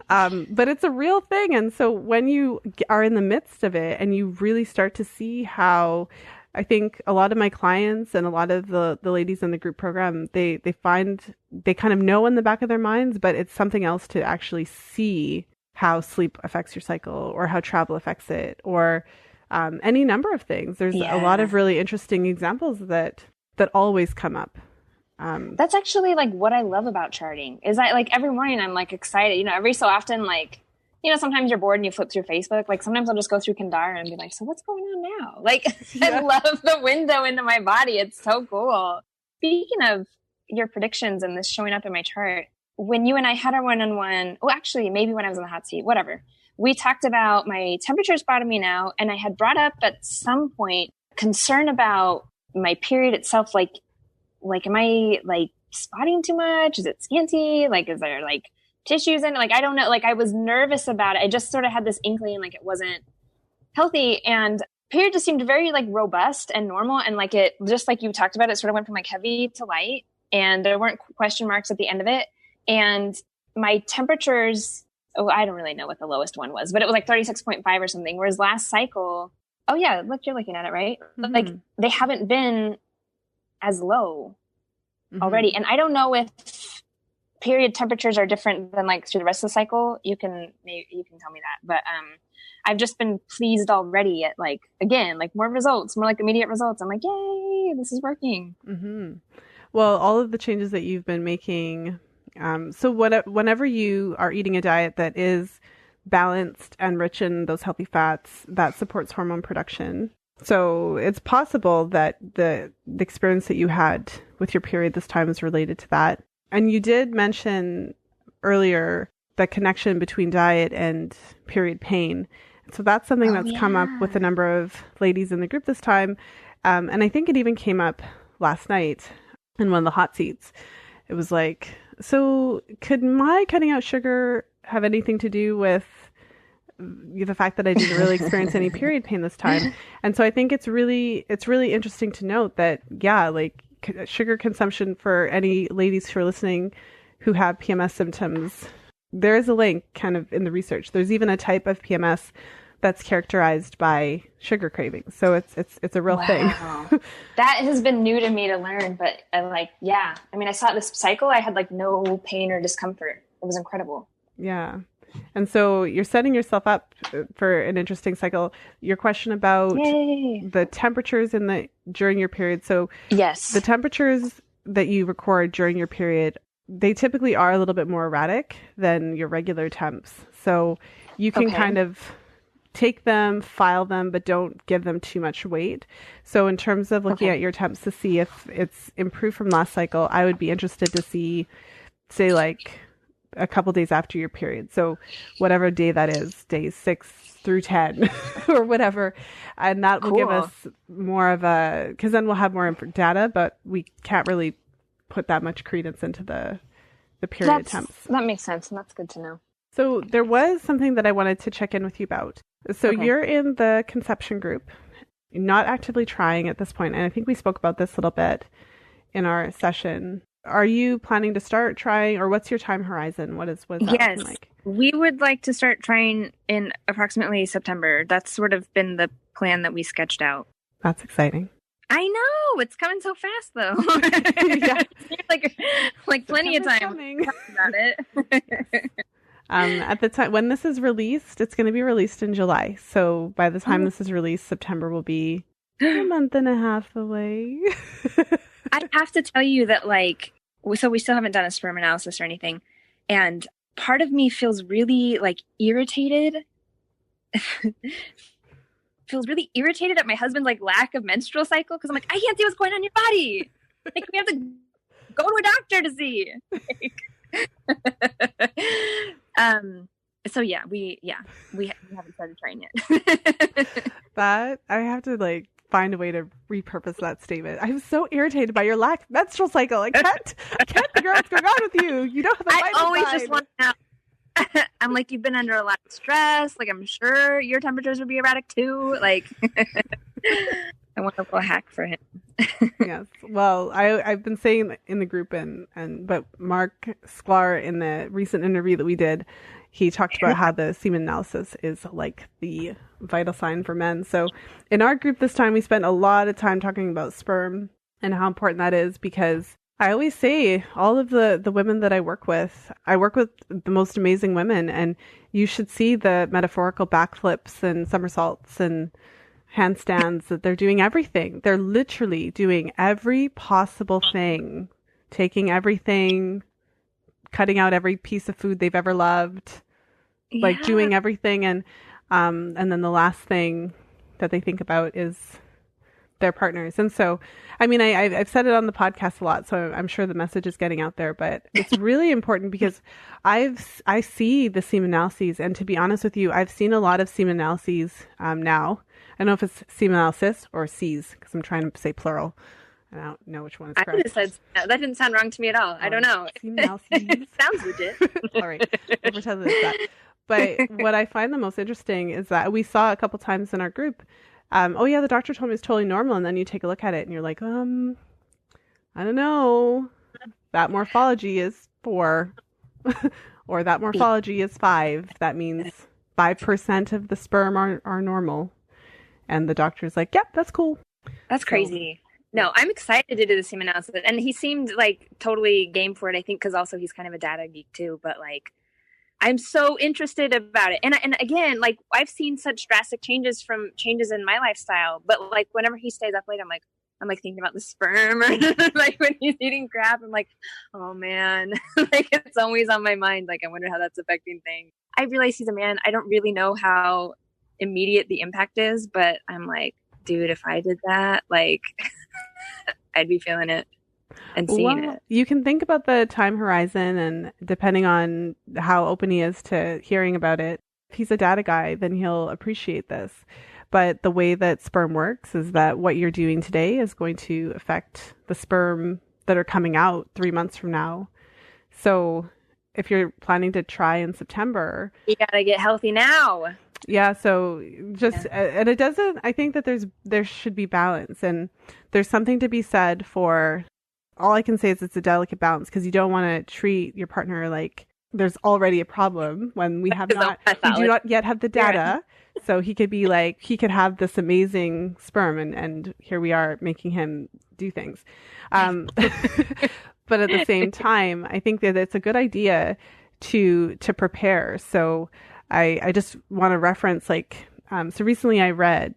but it's a real thing. And so when you are in the midst of it, and you really start to see how, I think a lot of my clients and a lot of the ladies in the group program, they find they kind of know in the back of their minds, but it's something else to actually see how sleep affects your cycle or how travel affects it or any number of things. There's a lot of really interesting examples that always come up. That's actually like what I love about charting is that like every morning I'm like excited, you know, every so often, like, you know, sometimes you're bored and you flip through Facebook. Like sometimes I'll just go through Kandara and be like, so what's going on now? Like I love the window into my body. It's so cool. Speaking of your predictions and this showing up in my chart, when you and I had our one-on-one, well, actually maybe when I was in the hot seat, whatever. We talked about my temperature's bottoming out, and I had brought up at some point concern about my period itself. Like, am I like spotting too much? Is it scanty? Like, is there like tissues in it? Like, I don't know. Like, I was nervous about it. I just sort of had this inkling like it wasn't healthy, and period just seemed very like robust and normal. And like it, just like you talked about, it sort of went from like heavy to light, and there weren't question marks at the end of it. And my temperatures, I don't really know what the lowest one was, but it was like 36.5 or something. Whereas last cycle, oh yeah, look, you're looking at it, right? Mm-hmm. Like they haven't been as low already. And I don't know if period temperatures are different than like through the rest of the cycle. You can tell me that, but I've just been pleased already at like, again, like more results, more like immediate results. I'm like, yay, this is working. Mm-hmm. Well, all of the changes that you've been making, so whenever you are eating a diet that is balanced and rich in those healthy fats, that supports hormone production. So it's possible that the experience that you had with your period this time is related to that. And you did mention earlier the connection between diet and period pain. So that's something that's come up with a number of ladies in the group this time. And I think it even came up last night in one of the hot seats. It was like, so could my cutting out sugar have anything to do with the fact that I didn't really experience any period pain this time? And so I think it's really interesting to note that, yeah, like sugar consumption for any ladies who are listening who have PMS symptoms, there is a link kind of in the research. There's even a type of PMS that's characterized by sugar cravings. So it's a real thing. That has been new to me to learn, but I mean, I saw this cycle. I had like no pain or discomfort. It was incredible. Yeah. And so you're setting yourself up for an interesting cycle. Your question about the temperatures during your period. So yes, the temperatures that you record during your period, they typically are a little bit more erratic than your regular temps. So you can kind of take them, file them, but don't give them too much weight. So in terms of looking at your temps to see if it's improved from last cycle, I would be interested to see, say, like a couple days after your period. So whatever day that is, days 6 through 10 or whatever. And that will give us more of because then we'll have more data, but we can't really put that much credence into the period temps. That makes sense. And that's good to know. So there was something that I wanted to check in with you about. So you're in the conception group, not actively trying at this point. And I think we spoke about this a little bit in our session. Are you planning to start trying, or what's your time horizon? What is that looking like? We would like to start trying in approximately September. That's sort of been the plan that we sketched out. That's exciting. I know, it's coming so fast though. like plenty of time about it. At the time when this is released, it's going to be released in July. So by the time this is released, September will be a month and a half away. I have to tell you that, so we still haven't done a sperm analysis or anything. And part of me feels really irritated. Feels really irritated at my husband's lack of menstrual cycle. Cause I'm like, I can't see what's going on in your body. Like, we have to go to a doctor to see. So yeah, we haven't started trying yet. That I have to like find a way to repurpose that statement. I'm so irritated by your lack of menstrual cycle. I can't figure out what's going on with you. You don't have a I always just want to know. I'm like, you've been under a lot of stress. Like, I'm sure your temperatures would be erratic too. Like, I want a little hack for him. Yes. Well, I've been saying in the group but Mark Sklar, in the recent interview that we did, he talked about how the semen analysis is like the vital sign for men. So in our group this time, we spent a lot of time talking about sperm and how important that is, because I always say all of the women that I work with the most amazing women, and you should see the metaphorical backflips and somersaults and handstands that they're doing everything. They're literally doing every possible thing, taking everything, cutting out every piece of food they've ever loved, like doing everything. And then the last thing that they think about is their partners. And so, I mean, I've said it on the podcast a lot, so I'm sure the message is getting out there, but it's really important because I see the semen analyses, and to be honest with you, I've seen a lot of semen analyses now. I don't know if it's semen analysis or C's, because I'm trying to say plural. I don't know which one is correct. I could have said that. Didn't sound wrong to me at all. I don't know. Semen analyses. Sounds legit. All right. We'll pretend that it's that. But what I find the most interesting is that we saw a couple times in our group, oh yeah, the doctor told me it's totally normal. And then you take a look at it and you're like, I don't know. That morphology is 4 or that morphology is 5. That means 5% of the sperm are normal. And the doctor's like, yep, that's cool. That's crazy. No, I'm excited to do the semen analysis. And he seemed like totally game for it, I think, because also he's kind of a data geek too. But like, I'm so interested about it. And again, like, I've seen such drastic changes in my lifestyle. But like, whenever he stays up late, I'm like thinking about the sperm, or like when he's eating crap, I'm like, oh man, like it's always on my mind. Like, I wonder how that's affecting things. I realize he's a man. I don't really know how immediate the impact is, but I'm like, dude, if I did that, like, I'd be feeling it and seeing it. You can think about the time horizon, and depending on how open he is to hearing about it, if he's a data guy, then he'll appreciate this. But the way that sperm works is that what you're doing today is going to affect the sperm that are coming out 3 months from now. So if you're planning to try in September, you gotta get healthy now. Yeah, so just and it doesn't. I think that there should be balance, and there's something to be said for. All I can say is it's a delicate balance, because you don't want to treat your partner like there's already a problem when we do not yet have the data. So he could be like, he could have this amazing sperm, and here we are making him do things. But at the same time, I think that it's a good idea to prepare. So I just want to reference, like, so recently I read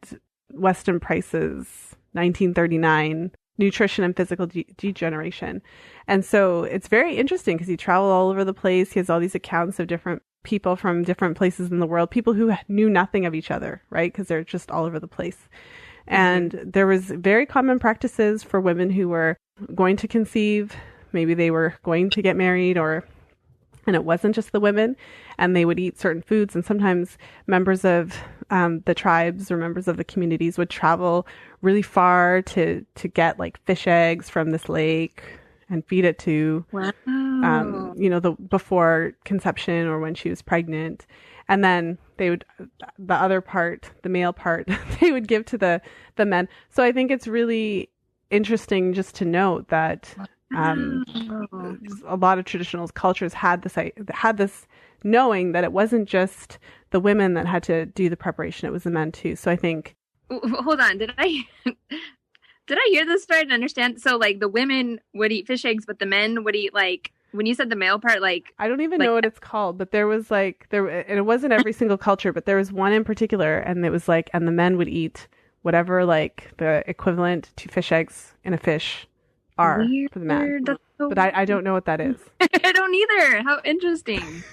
Weston Price's 1939 Nutrition and Physical Degeneration. And so it's very interesting because he traveled all over the place. He has all these accounts of different people from different places in the world, people who knew nothing of each other, right? Because they're just all over the place. And there was very common practices for women who were going to conceive. Maybe they were going to get married, and it wasn't just the women, and they would eat certain foods. And sometimes members of the tribes or members of the communities would travel really far to get like fish eggs from this lake and feed it to, before conception or when she was pregnant. And then they would, the other part, the male part, they would give to the men. So I think it's really interesting just to note that a lot of traditional cultures had this knowing that it wasn't just the women that had to do the preparation, it was the men too. So I think, hold on, did I hear this right and understand? So like the women would eat fish eggs, but the men would eat, like, when you said the male part, like, I don't even know what it's called, but there was and it wasn't every single culture, but there was one in particular, and it was like, and the men would eat whatever, like, the equivalent to fish eggs in a fish are for the men. So but I don't know what that is. I don't either. How interesting.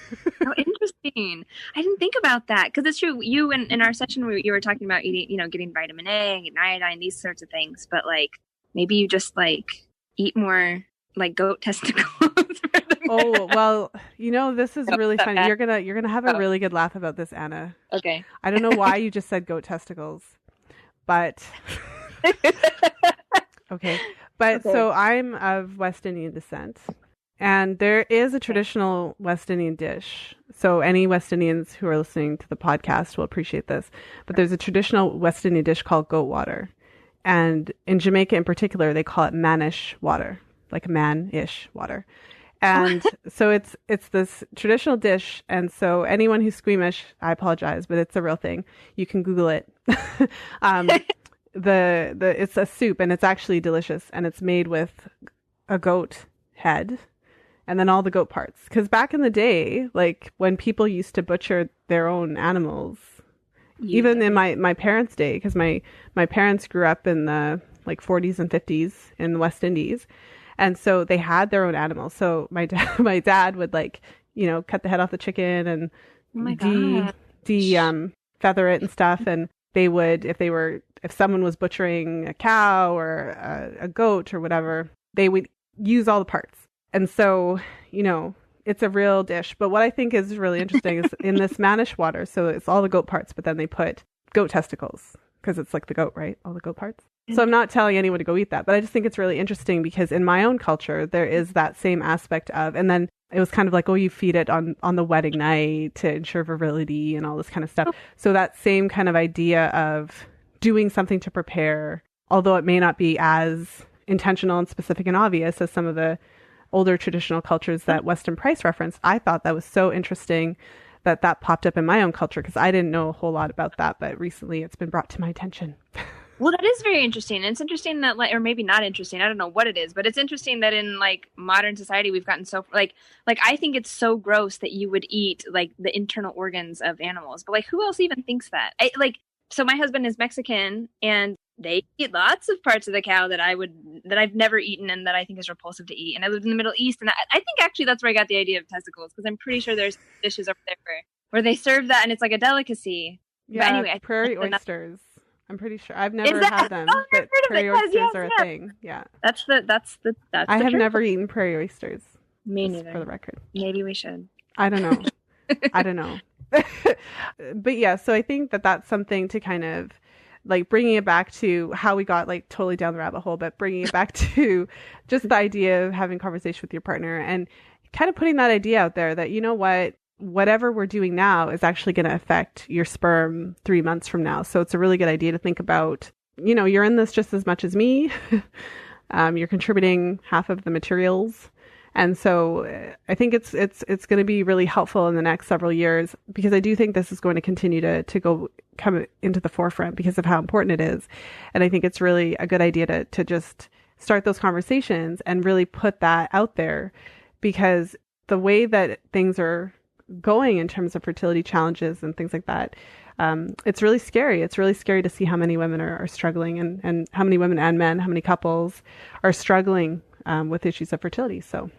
How interesting. I didn't think about that, because it's true. You, in our session, you were talking about eating, getting vitamin A, getting iodine, these sorts of things. But like, maybe you just like eat more like goat testicles. Oh, well, this is really funny. You're gonna have a really good laugh about this, Anna. Okay. I don't know why you just said goat testicles, but okay. But so I'm of West Indian descent, and there is a traditional West Indian dish. So any West Indians who are listening to the podcast will appreciate this. But there's a traditional West Indian dish called goat water. And in Jamaica in particular, they call it manish water, like man-ish water. And so it's this traditional dish. And so anyone who's squeamish, I apologize, but it's a real thing. You can Google it. It's a soup, and it's actually delicious, and it's made with a goat head and then all the goat parts. Because back in the day, like when people used to butcher their own animals, even in my parents' day, because my parents grew up in the like 40s and 50s in the West Indies, and so they had their own animals. So my dad would cut the head off the chicken and feather it and stuff, and they would, if someone was butchering a cow or a goat or whatever, they would use all the parts. And so, it's a real dish. But what I think is really interesting is in this manish water, so it's all the goat parts, but then they put goat testicles because it's like the goat, right? All the goat parts. So I'm not telling anyone to go eat that, but I just think it's really interesting because in my own culture, there is that same aspect of, and then it was kind of like, oh, you feed it on the wedding night to ensure virility and all this kind of stuff. So that same kind of idea of doing something to prepare, although it may not be as intentional and specific and obvious as some of the older traditional cultures that Weston Price referenced, I thought that was so interesting that popped up in my own culture because I didn't know a whole lot about that, but recently it's been brought to my attention. Well, that is very interesting. It's interesting that, or maybe not interesting, I don't know what it is, but it's interesting that in like modern society we've gotten so like I think it's so gross that you would eat like the internal organs of animals, but like who else even thinks that? So my husband is Mexican, and they eat lots of parts of the cow that I've never eaten and that I think is repulsive to eat. And I lived in the Middle East, and I think actually that's where I got the idea of testicles, because I'm pretty sure there's dishes over there where they serve that and it's like a delicacy. Yeah, but anyway, prairie oysters. I'm pretty sure I've never had them, but prairie oysters are a thing. Yeah, that's I have never eaten prairie oysters. Me neither. For the record, maybe we should. I don't know. I don't know. But yeah, so I think that's something to kind of like bringing it back to how we got like totally down the rabbit hole, but bringing it back to just the idea of having conversation with your partner and kind of putting that idea out there that, whatever we're doing now is actually going to affect your sperm 3 months from now. So it's a really good idea to think about, you're in this just as much as me. You're contributing half of the materials. And so I think it's going to be really helpful in the next several years, because I do think this is going to continue to come into the forefront because of how important it is. And I think it's really a good idea to just start those conversations and really put that out there, because the way that things are going in terms of fertility challenges and things like that, it's really scary. It's really scary to see how many women are struggling, and how many women and men, how many couples are struggling with issues of fertility. So.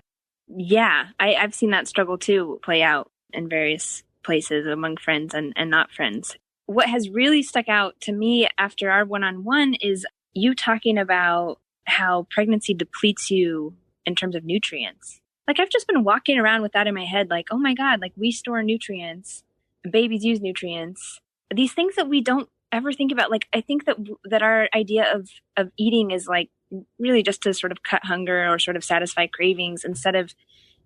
Yeah, I've seen that struggle too play out in various places among friends and not friends. What has really stuck out to me after our one-on-one is you talking about how pregnancy depletes you in terms of nutrients. Like I've just been walking around with that in my head, like, oh my God, like we store nutrients, babies use nutrients, these things that we don't ever think about. Like I think that our idea of eating is like really just to sort of cut hunger or sort of satisfy cravings, instead of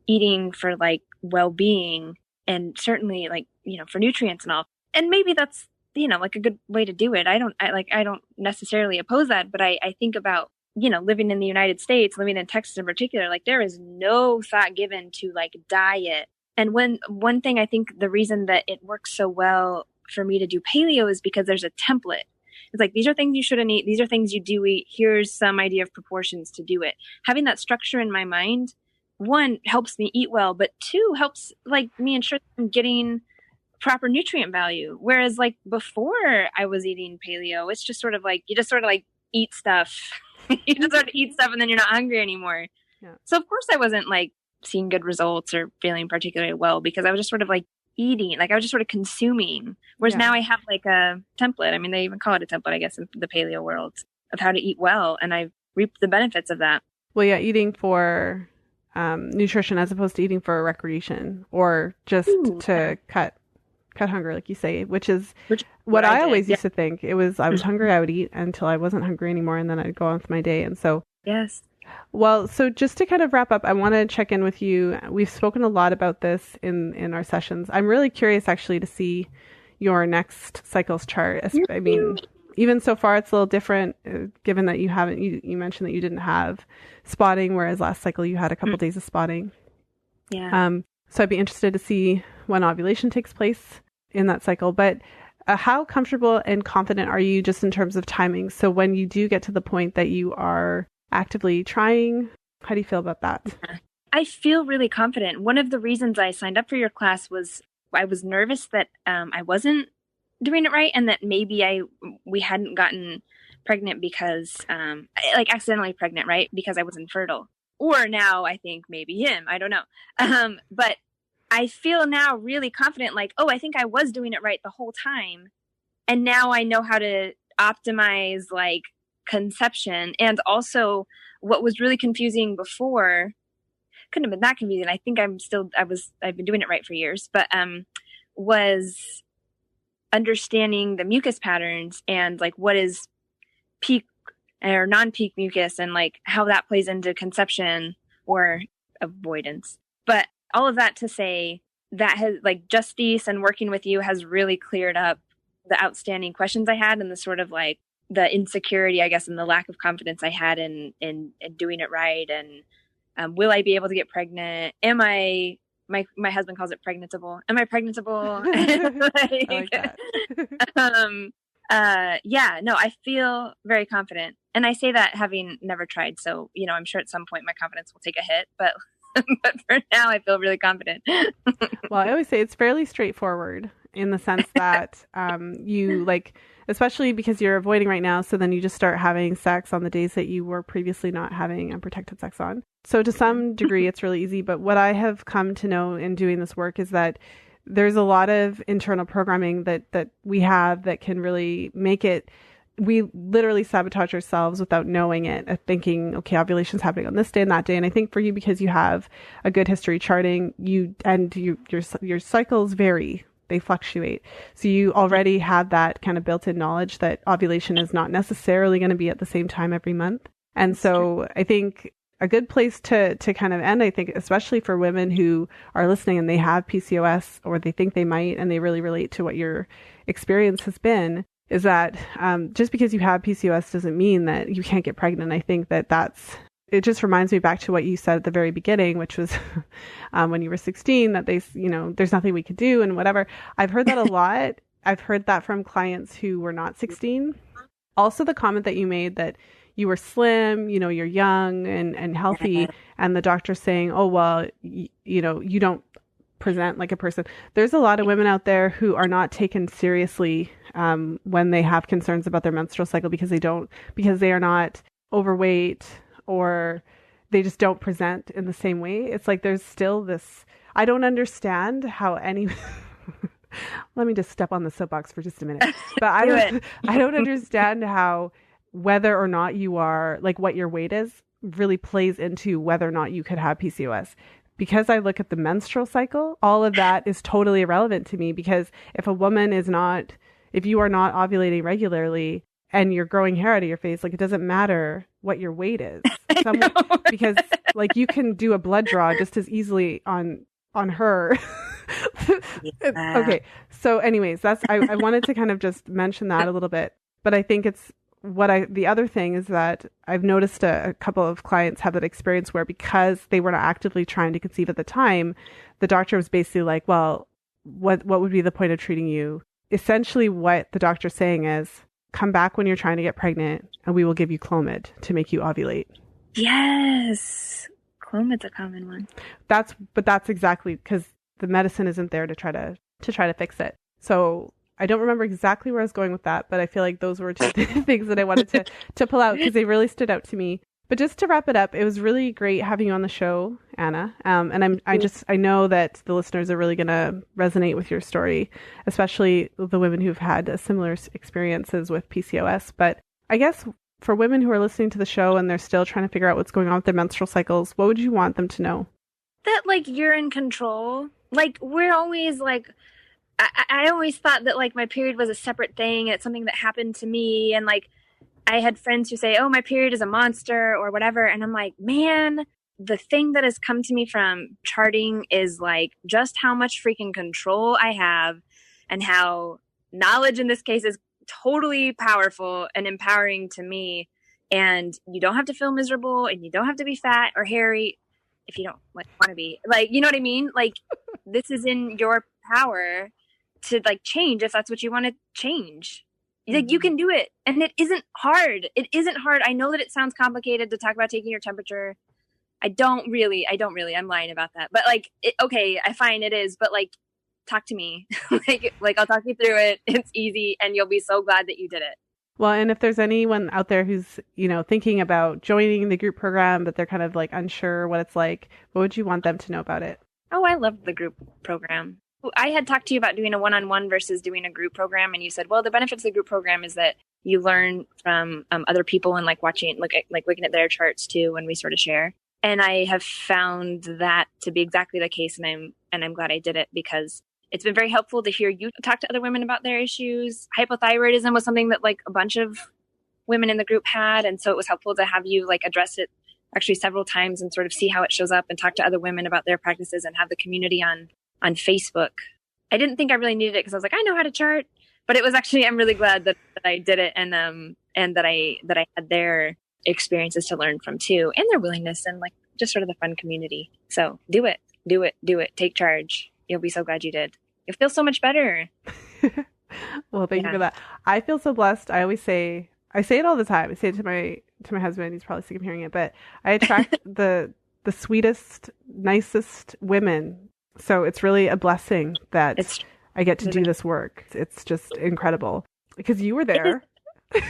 eating for like well-being and certainly like, for nutrients and all. And maybe that's, like a good way to do it. I don't necessarily oppose that, but I think about, living in the United States, living in Texas in particular, like there is no thought given to like diet. And one thing I think the reason that it works so well for me to do paleo is because there's a template. It's like, these are things you shouldn't eat. These are things you do eat. Here's some idea of proportions to do it. Having that structure in my mind, one, helps me eat well, but two, helps like me ensure that I'm getting proper nutrient value. Whereas like before I was eating paleo, it's just sort of like, you just sort of like eat stuff. You just sort of eat stuff and then you're not hungry anymore. Yeah. So of course I wasn't like seeing good results or feeling particularly well, because I was just sort of like eating, like I was just sort of consuming. Whereas now I have like a template. I mean, they even call it a template, I guess, in the paleo world, of how to eat well. And I've reaped the benefits of that. Well, yeah, eating for nutrition as opposed to eating for recreation or just to cut hunger, like you say, which is what I always used to think. I was hungry, I would eat until I wasn't hungry anymore, and then I'd go on with my day. And so, yes. Well, so just to kind of wrap up, I want to check in with you. We've spoken a lot about this in our sessions. I'm really curious actually to see your next cycles chart. I mean, even so far, it's a little different, given that you mentioned that you didn't have spotting, whereas last cycle you had a couple days of spotting. Yeah. So I'd be interested to see when ovulation takes place in that cycle. But how comfortable and confident are you just in terms of timing? So when you do get to the point that you are actively trying, how do you feel about that? I feel really confident. One of the reasons I signed up for your class was I was nervous that I wasn't doing it right, and that maybe we hadn't gotten pregnant because like accidentally pregnant, right? Because I was infertile. Or now I think maybe him. I don't know. But I feel now really confident, like, oh, I think I was doing it right the whole time. And now I know how to optimize like conception. And also what was really confusing before, couldn't have been that confusing. I think I've been doing it right for years, but was understanding the mucus patterns and like what is peak or non-peak mucus and like how that plays into conception or avoidance. But all of that to say that has like Justice and working with you has really cleared up the outstanding questions I had and the sort of like the insecurity, I guess, and the lack of confidence I had in doing it right. And will I be able to get pregnant? Am I, my husband calls it pregnantable. Am I pregnantable? I like that. Yeah, no, I feel very confident. And I say that having never tried. So, I'm sure at some point my confidence will take a hit, but for now I feel really confident. Well, I always say it's fairly straightforward in the sense that you like, especially because you're avoiding right now. So then you just start having sex on the days that you were previously not having unprotected sex on. So to some degree, it's really easy. But what I have come to know in doing this work is that there's a lot of internal programming that we have that can really make it. We literally sabotage ourselves without knowing it, thinking, okay, ovulation's happening on this day and that day. And I think for you, because you have a good history charting, your cycles vary. They fluctuate. So you already have that kind of built-in knowledge that ovulation is not necessarily going to be at the same time every month. And so I think a good place to kind of end, I think, especially for women who are listening and they have PCOS or they think they might, and they really relate to what your experience has been, is that just because you have PCOS doesn't mean that you can't get pregnant. I think it just reminds me back to what you said at the very beginning, which was when you were 16, that there's nothing we could do and whatever. I've heard that a lot. I've heard that from clients who were not 16. Also, the comment that you made that you were slim, you're young and healthy, and the doctor saying, oh, well, you don't present like a person. There's a lot of women out there who are not taken seriously when they have concerns about their menstrual cycle because they are not overweight, or they just don't present in the same way. It's like there's still this, I don't understand how let me just step on the soapbox for just a minute. But I don't understand how whether or not you are, like what your weight is, really plays into whether or not you could have PCOS. Because I look at the menstrual cycle, all of that is totally irrelevant to me, because if you are not ovulating regularly, and you're growing hair out of your face, like it doesn't matter what your weight is. Because like you can do a blood draw just as easily on her. Yeah. Okay. So anyways, I wanted to kind of just mention that a little bit, but I think the other thing is that I've noticed a couple of clients have that experience where, because they were not actively trying to conceive at the time, the doctor was basically like, well, what would be the point of treating you? Essentially what the doctor's saying is, come back when you're trying to get pregnant and we will give you Clomid to make you ovulate. Yes. Clomid's a common one. That's exactly because the medicine isn't there to try to fix it. So I don't remember exactly where I was going with that, but I feel like those were two things that I wanted to pull out because they really stood out to me. But just to wrap it up, it was really great having you on the show, Anna. And I know that the listeners are really going to resonate with your story, especially the women who've had similar experiences with PCOS. But I guess For women who are listening to the show and they're still trying to figure out what's going on with their menstrual cycles, what would you want them to know? That, like, you're in control. Like, we're always, like, I always thought that, like, my period was a separate thing. It's something that happened to me. And, like, I had friends who say, oh, my period is a monster or whatever. And I'm like, man, the thing that has come to me from charting is, like, just how much freaking control I have and how knowledge in this case is totally powerful and empowering to me. And you don't have to feel miserable and you don't have to be fat or hairy if you don't want to be. Like, you know what I mean? Like, this is in your power to, like, change if that's what you want to change. Like, you can do it. And it isn't hard. It isn't hard. I know that it sounds complicated to talk about taking your temperature. I don't really. I'm lying about that. But, like, okay, I find it is. But, like, talk to me. like, I'll talk you through it. It's easy. And you'll be so glad that you did it. Well, and if there's anyone out there who's, thinking about joining the group program, but they're kind of, like, unsure what it's like, what would you want them to know about it? Oh, I love the group program. I had talked to you about doing a one-on-one versus doing a group program. And you said, well, the benefits of the group program is that you learn from other people and, like, looking at their charts too, when we sort of share. And I have found that to be exactly the case. And I'm glad I did it, because it's been very helpful to hear you talk to other women about their issues. Hypothyroidism was something that, like, a bunch of women in the group had. And so it was helpful to have you, like, address it actually several times and sort of see how it shows up and talk to other women about their practices and have the community on Facebook. I didn't think I really needed it because I was like, I know how to chart, but it was actually, I'm really glad that I did it and that I had their experiences to learn from too, and their willingness and, like, just sort of the fun community. So do it. Take charge. You'll be so glad you did. You'll feel so much better. Well, thank you for that. I feel so blessed. I say it all the time. I say it to my husband. He's probably sick of hearing it, but I attract the sweetest, nicest women. So it's really a blessing that I get to do this work. It's just incredible because you were there.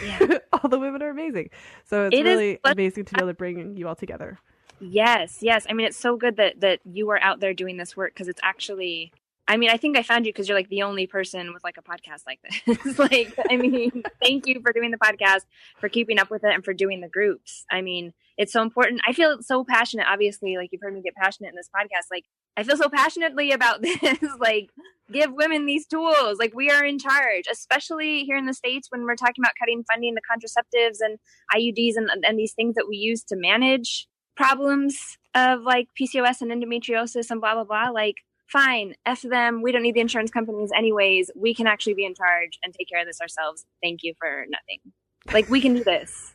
Yeah. All the women are amazing. So it's really amazing to be able to bring you all together. Yes. I mean, it's so good that you are out there doing this work, because it's actually, I mean, I think I found you because you're, like, the only person with, like, a podcast like this. Like, I mean, thank you for doing the podcast, for keeping up with it, and for doing the groups. I mean, it's so important. I feel so passionate. Obviously, like, you've heard me get passionate in this podcast. Like, I feel so passionately about this. Like, give women these tools. Like, we are in charge, especially here in the States when we're talking about cutting funding to contraceptives and IUDs and these things that we use to manage problems of, like, PCOS and endometriosis and blah, blah, blah. Like, fine, F them. We don't need the insurance companies anyways. We can actually be in charge and take care of this ourselves. Thank you for nothing. Like, we can do this.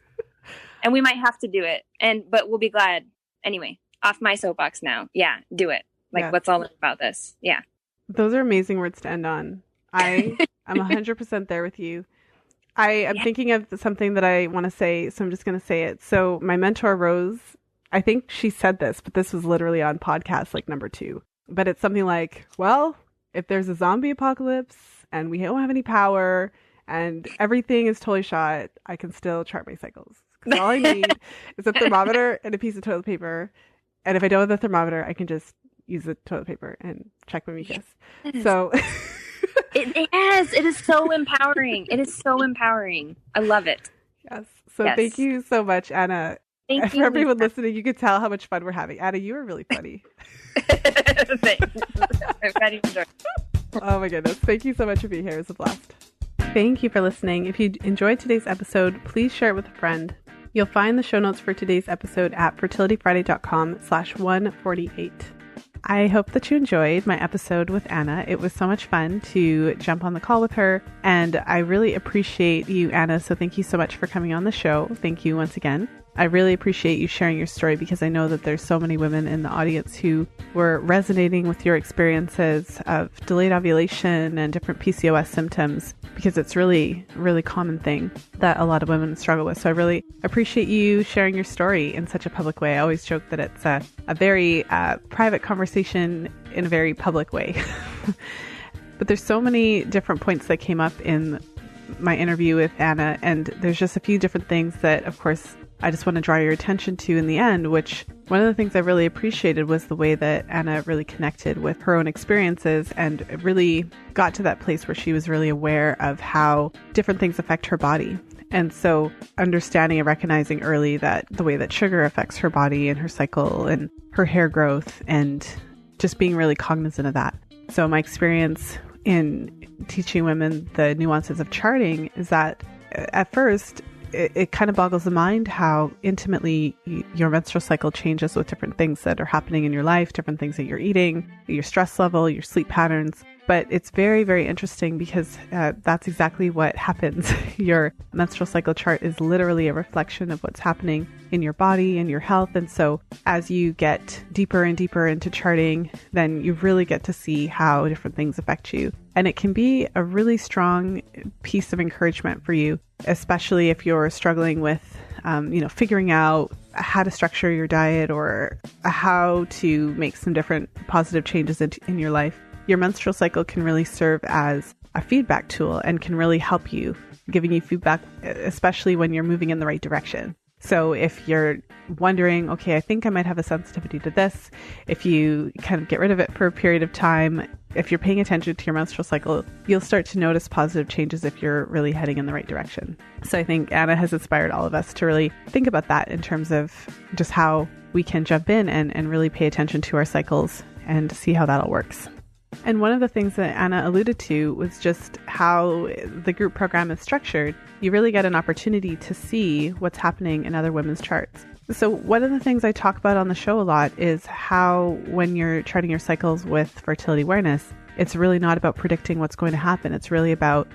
And we might have to do it. But we'll be glad. Anyway, off my soapbox now. Yeah, do it. Like, Let's all learn about this. Yeah. Those are amazing words to end on. I'm 100% there with you. I am thinking of something that I want to say, so I'm just going to say it. So my mentor, Rose, I think she said this, but this was literally on podcast, like, number 2. But it's something like, well, if there's a zombie apocalypse and we don't have any power and everything is totally shot, I can still chart my cycles. Because all I need is a thermometer and a piece of toilet paper. And if I don't have the thermometer, I can just use the toilet paper and check my mucus. So it is so empowering. It is so empowering. I love it. Yes. So Thank you so much, Anna. Thank you. For everyone listening, you could tell how much fun we're having. Anna, you are really funny. Thanks. I'm glad you enjoyed. Oh my goodness. Thank you so much for being here. It was a blast. Thank you for listening. If you enjoyed today's episode, please share it with a friend. You'll find the show notes for today's episode at fertilityfriday.com/148. I hope that you enjoyed my episode with Anna. It was so much fun to jump on the call with her, and I really appreciate you, Anna. So thank you so much for coming on the show. Thank you once again. I really appreciate you sharing your story, because I know that there's so many women in the audience who were resonating with your experiences of delayed ovulation and different PCOS symptoms, because it's really, really common thing that a lot of women struggle with. So I really appreciate you sharing your story in such a public way. I always joke that it's a very private conversation in a very public way. But there's so many different points that came up in my interview with Anna, and there's just a few different things that, of course, I just want to draw your attention to in the end, which one of the things I really appreciated was the way that Anna really connected with her own experiences and really got to that place where she was really aware of how different things affect her body. And so understanding and recognizing early that the way that sugar affects her body and her cycle and her hair growth, and just being really cognizant of that. So my experience in teaching women the nuances of charting is that at first it kind of boggles the mind how intimately your menstrual cycle changes with different things that are happening in your life, different things that you're eating, your stress level, your sleep patterns. But it's very, very interesting because that's exactly what happens. Your menstrual cycle chart is literally a reflection of what's happening in your body and your health. And so as you get deeper and deeper into charting, then you really get to see how different things affect you. And it can be a really strong piece of encouragement for you, especially if you're struggling with, figuring out how to structure your diet or how to make some different positive changes in your life. Your menstrual cycle can really serve as a feedback tool and can really help you, giving you feedback, especially when you're moving in the right direction. So if you're wondering, okay, I think I might have a sensitivity to this, if you kind of get rid of it for a period of time, if you're paying attention to your menstrual cycle, you'll start to notice positive changes if you're really heading in the right direction. So I think Anna has inspired all of us to really think about that in terms of just how we can jump in and really pay attention to our cycles and see how that all works. And one of the things that Anna alluded to was just how the group program is structured. You really get an opportunity to see what's happening in other women's charts. So one of the things I talk about on the show a lot is how when you're charting your cycles with fertility awareness, it's really not about predicting what's going to happen. It's really about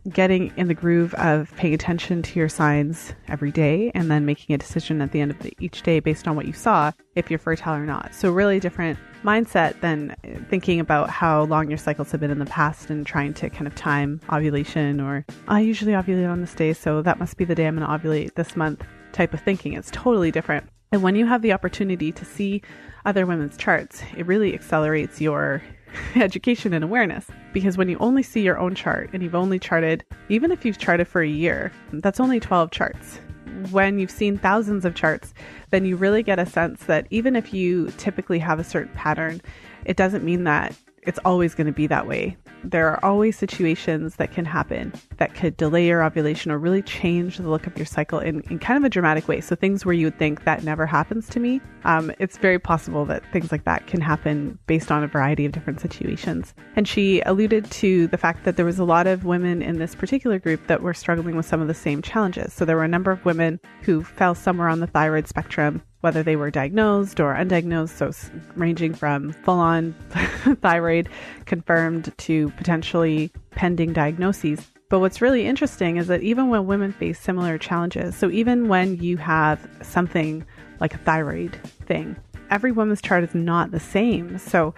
getting in the groove of paying attention to your signs every day and then making a decision at the end of each day based on what you saw, if you're fertile or not. So really different mindset than thinking about how long your cycles have been in the past and trying to kind of time ovulation, or I usually ovulate on this day, so that must be the day I'm going to ovulate this month type of thinking. It's totally different. And when you have the opportunity to see other women's charts, it really accelerates your education and awareness, because when you only see your own chart and you've only charted, even if you've charted for a year, that's only 12 charts. When you've seen thousands of charts, then you really get a sense that even if you typically have a certain pattern, it doesn't mean that it's always going to be that way. There are always situations that can happen that could delay your ovulation or really change the look of your cycle in kind of a dramatic way. So things where you would think that never happens to me, it's very possible that things like that can happen based on a variety of different situations. And she alluded to the fact that there was a lot of women in this particular group that were struggling with some of the same challenges. So there were a number of women who fell somewhere on the thyroid spectrum, whether they were diagnosed or undiagnosed, so ranging from full-on thyroid confirmed to potentially pending diagnoses. But what's really interesting is that even when women face similar challenges, so even when you have something like a thyroid thing, every woman's chart is not the same. So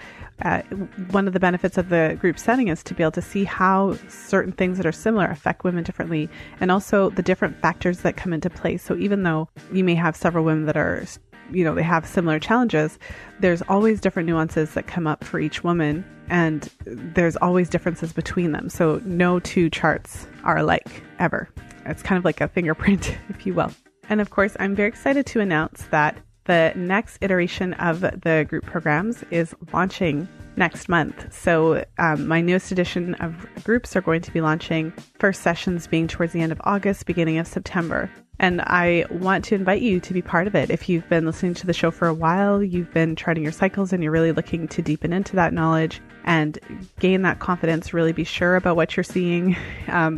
one of the benefits of the group setting is to be able to see how certain things that are similar affect women differently, and also the different factors that come into play. So even though you may have several women that are, they have similar challenges, there's always different nuances that come up for each woman, and there's always differences between them. So no two charts are alike ever. It's kind of like a fingerprint, if you will. And of course, I'm very excited to announce that the next iteration of the group programs is launching next month. So my newest edition of groups are going to be launching, first sessions being towards the end of August, beginning of September. And I want to invite you to be part of it. If you've been listening to the show for a while, you've been charting your cycles and you're really looking to deepen into that knowledge and gain that confidence, really be sure about what you're seeing,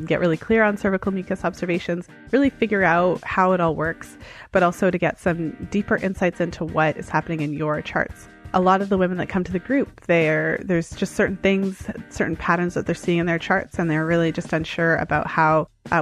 get really clear on cervical mucus observations, really figure out how it all works, but also to get some deeper insights into what is happening in your charts. A lot of the women that come to the group, there's just certain things, certain patterns that they're seeing in their charts, and they're really just unsure about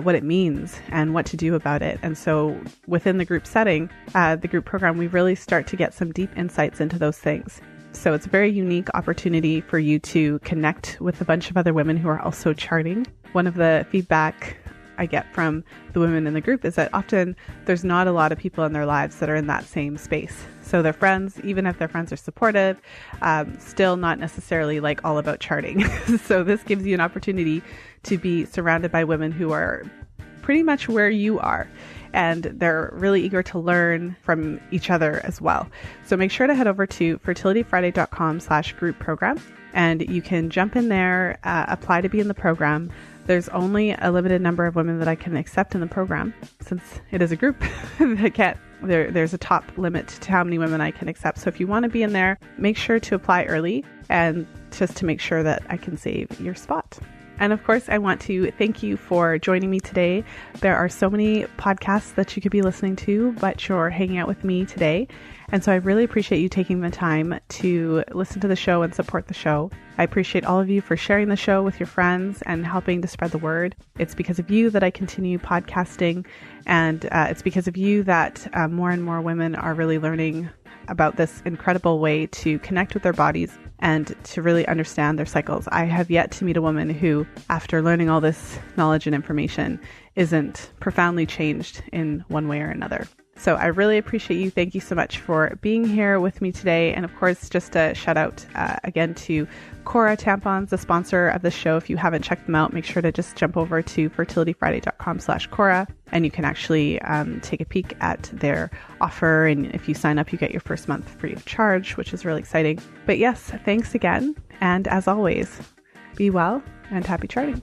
what it means and what to do about it. And so within the group setting, the group program, we really start to get some deep insights into those things. So it's a very unique opportunity for you to connect with a bunch of other women who are also charting. One of the feedback I get from the women in the group is that often there's not a lot of people in their lives that are in that same space. So their friends, even if their friends are supportive, still not necessarily like all about charting. So this gives you an opportunity to be surrounded by women who are pretty much where you are. and they're really eager to learn from each other as well. So make sure to head over to fertilityfriday.com/group program, and you can jump in there, apply to be in the program. There's only a limited number of women that I can accept in the program since it is a group that can't. There's a top limit to how many women I can accept. So if you want to be in there, make sure to apply early, and just to make sure that I can save your spot. And of course, I want to thank you for joining me today. There are so many podcasts that you could be listening to, but you're hanging out with me today. And so I really appreciate you taking the time to listen to the show and support the show. I appreciate all of you for sharing the show with your friends and helping to spread the word. It's because of you that I continue podcasting, and it's because of you that more and more women are really learning about this incredible way to connect with their bodies and to really understand their cycles. I have yet to meet a woman who, after learning all this knowledge and information, isn't profoundly changed in one way or another. So I really appreciate you. Thank you so much for being here with me today. And of course, just a shout out again to Cora Tampons, the sponsor of the show. If you haven't checked them out, make sure to just jump over to fertilityfriday.com/Cora, and you can actually take a peek at their offer. And if you sign up, you get your first month free of charge, which is really exciting. But yes, thanks again. And as always, be well and happy charting.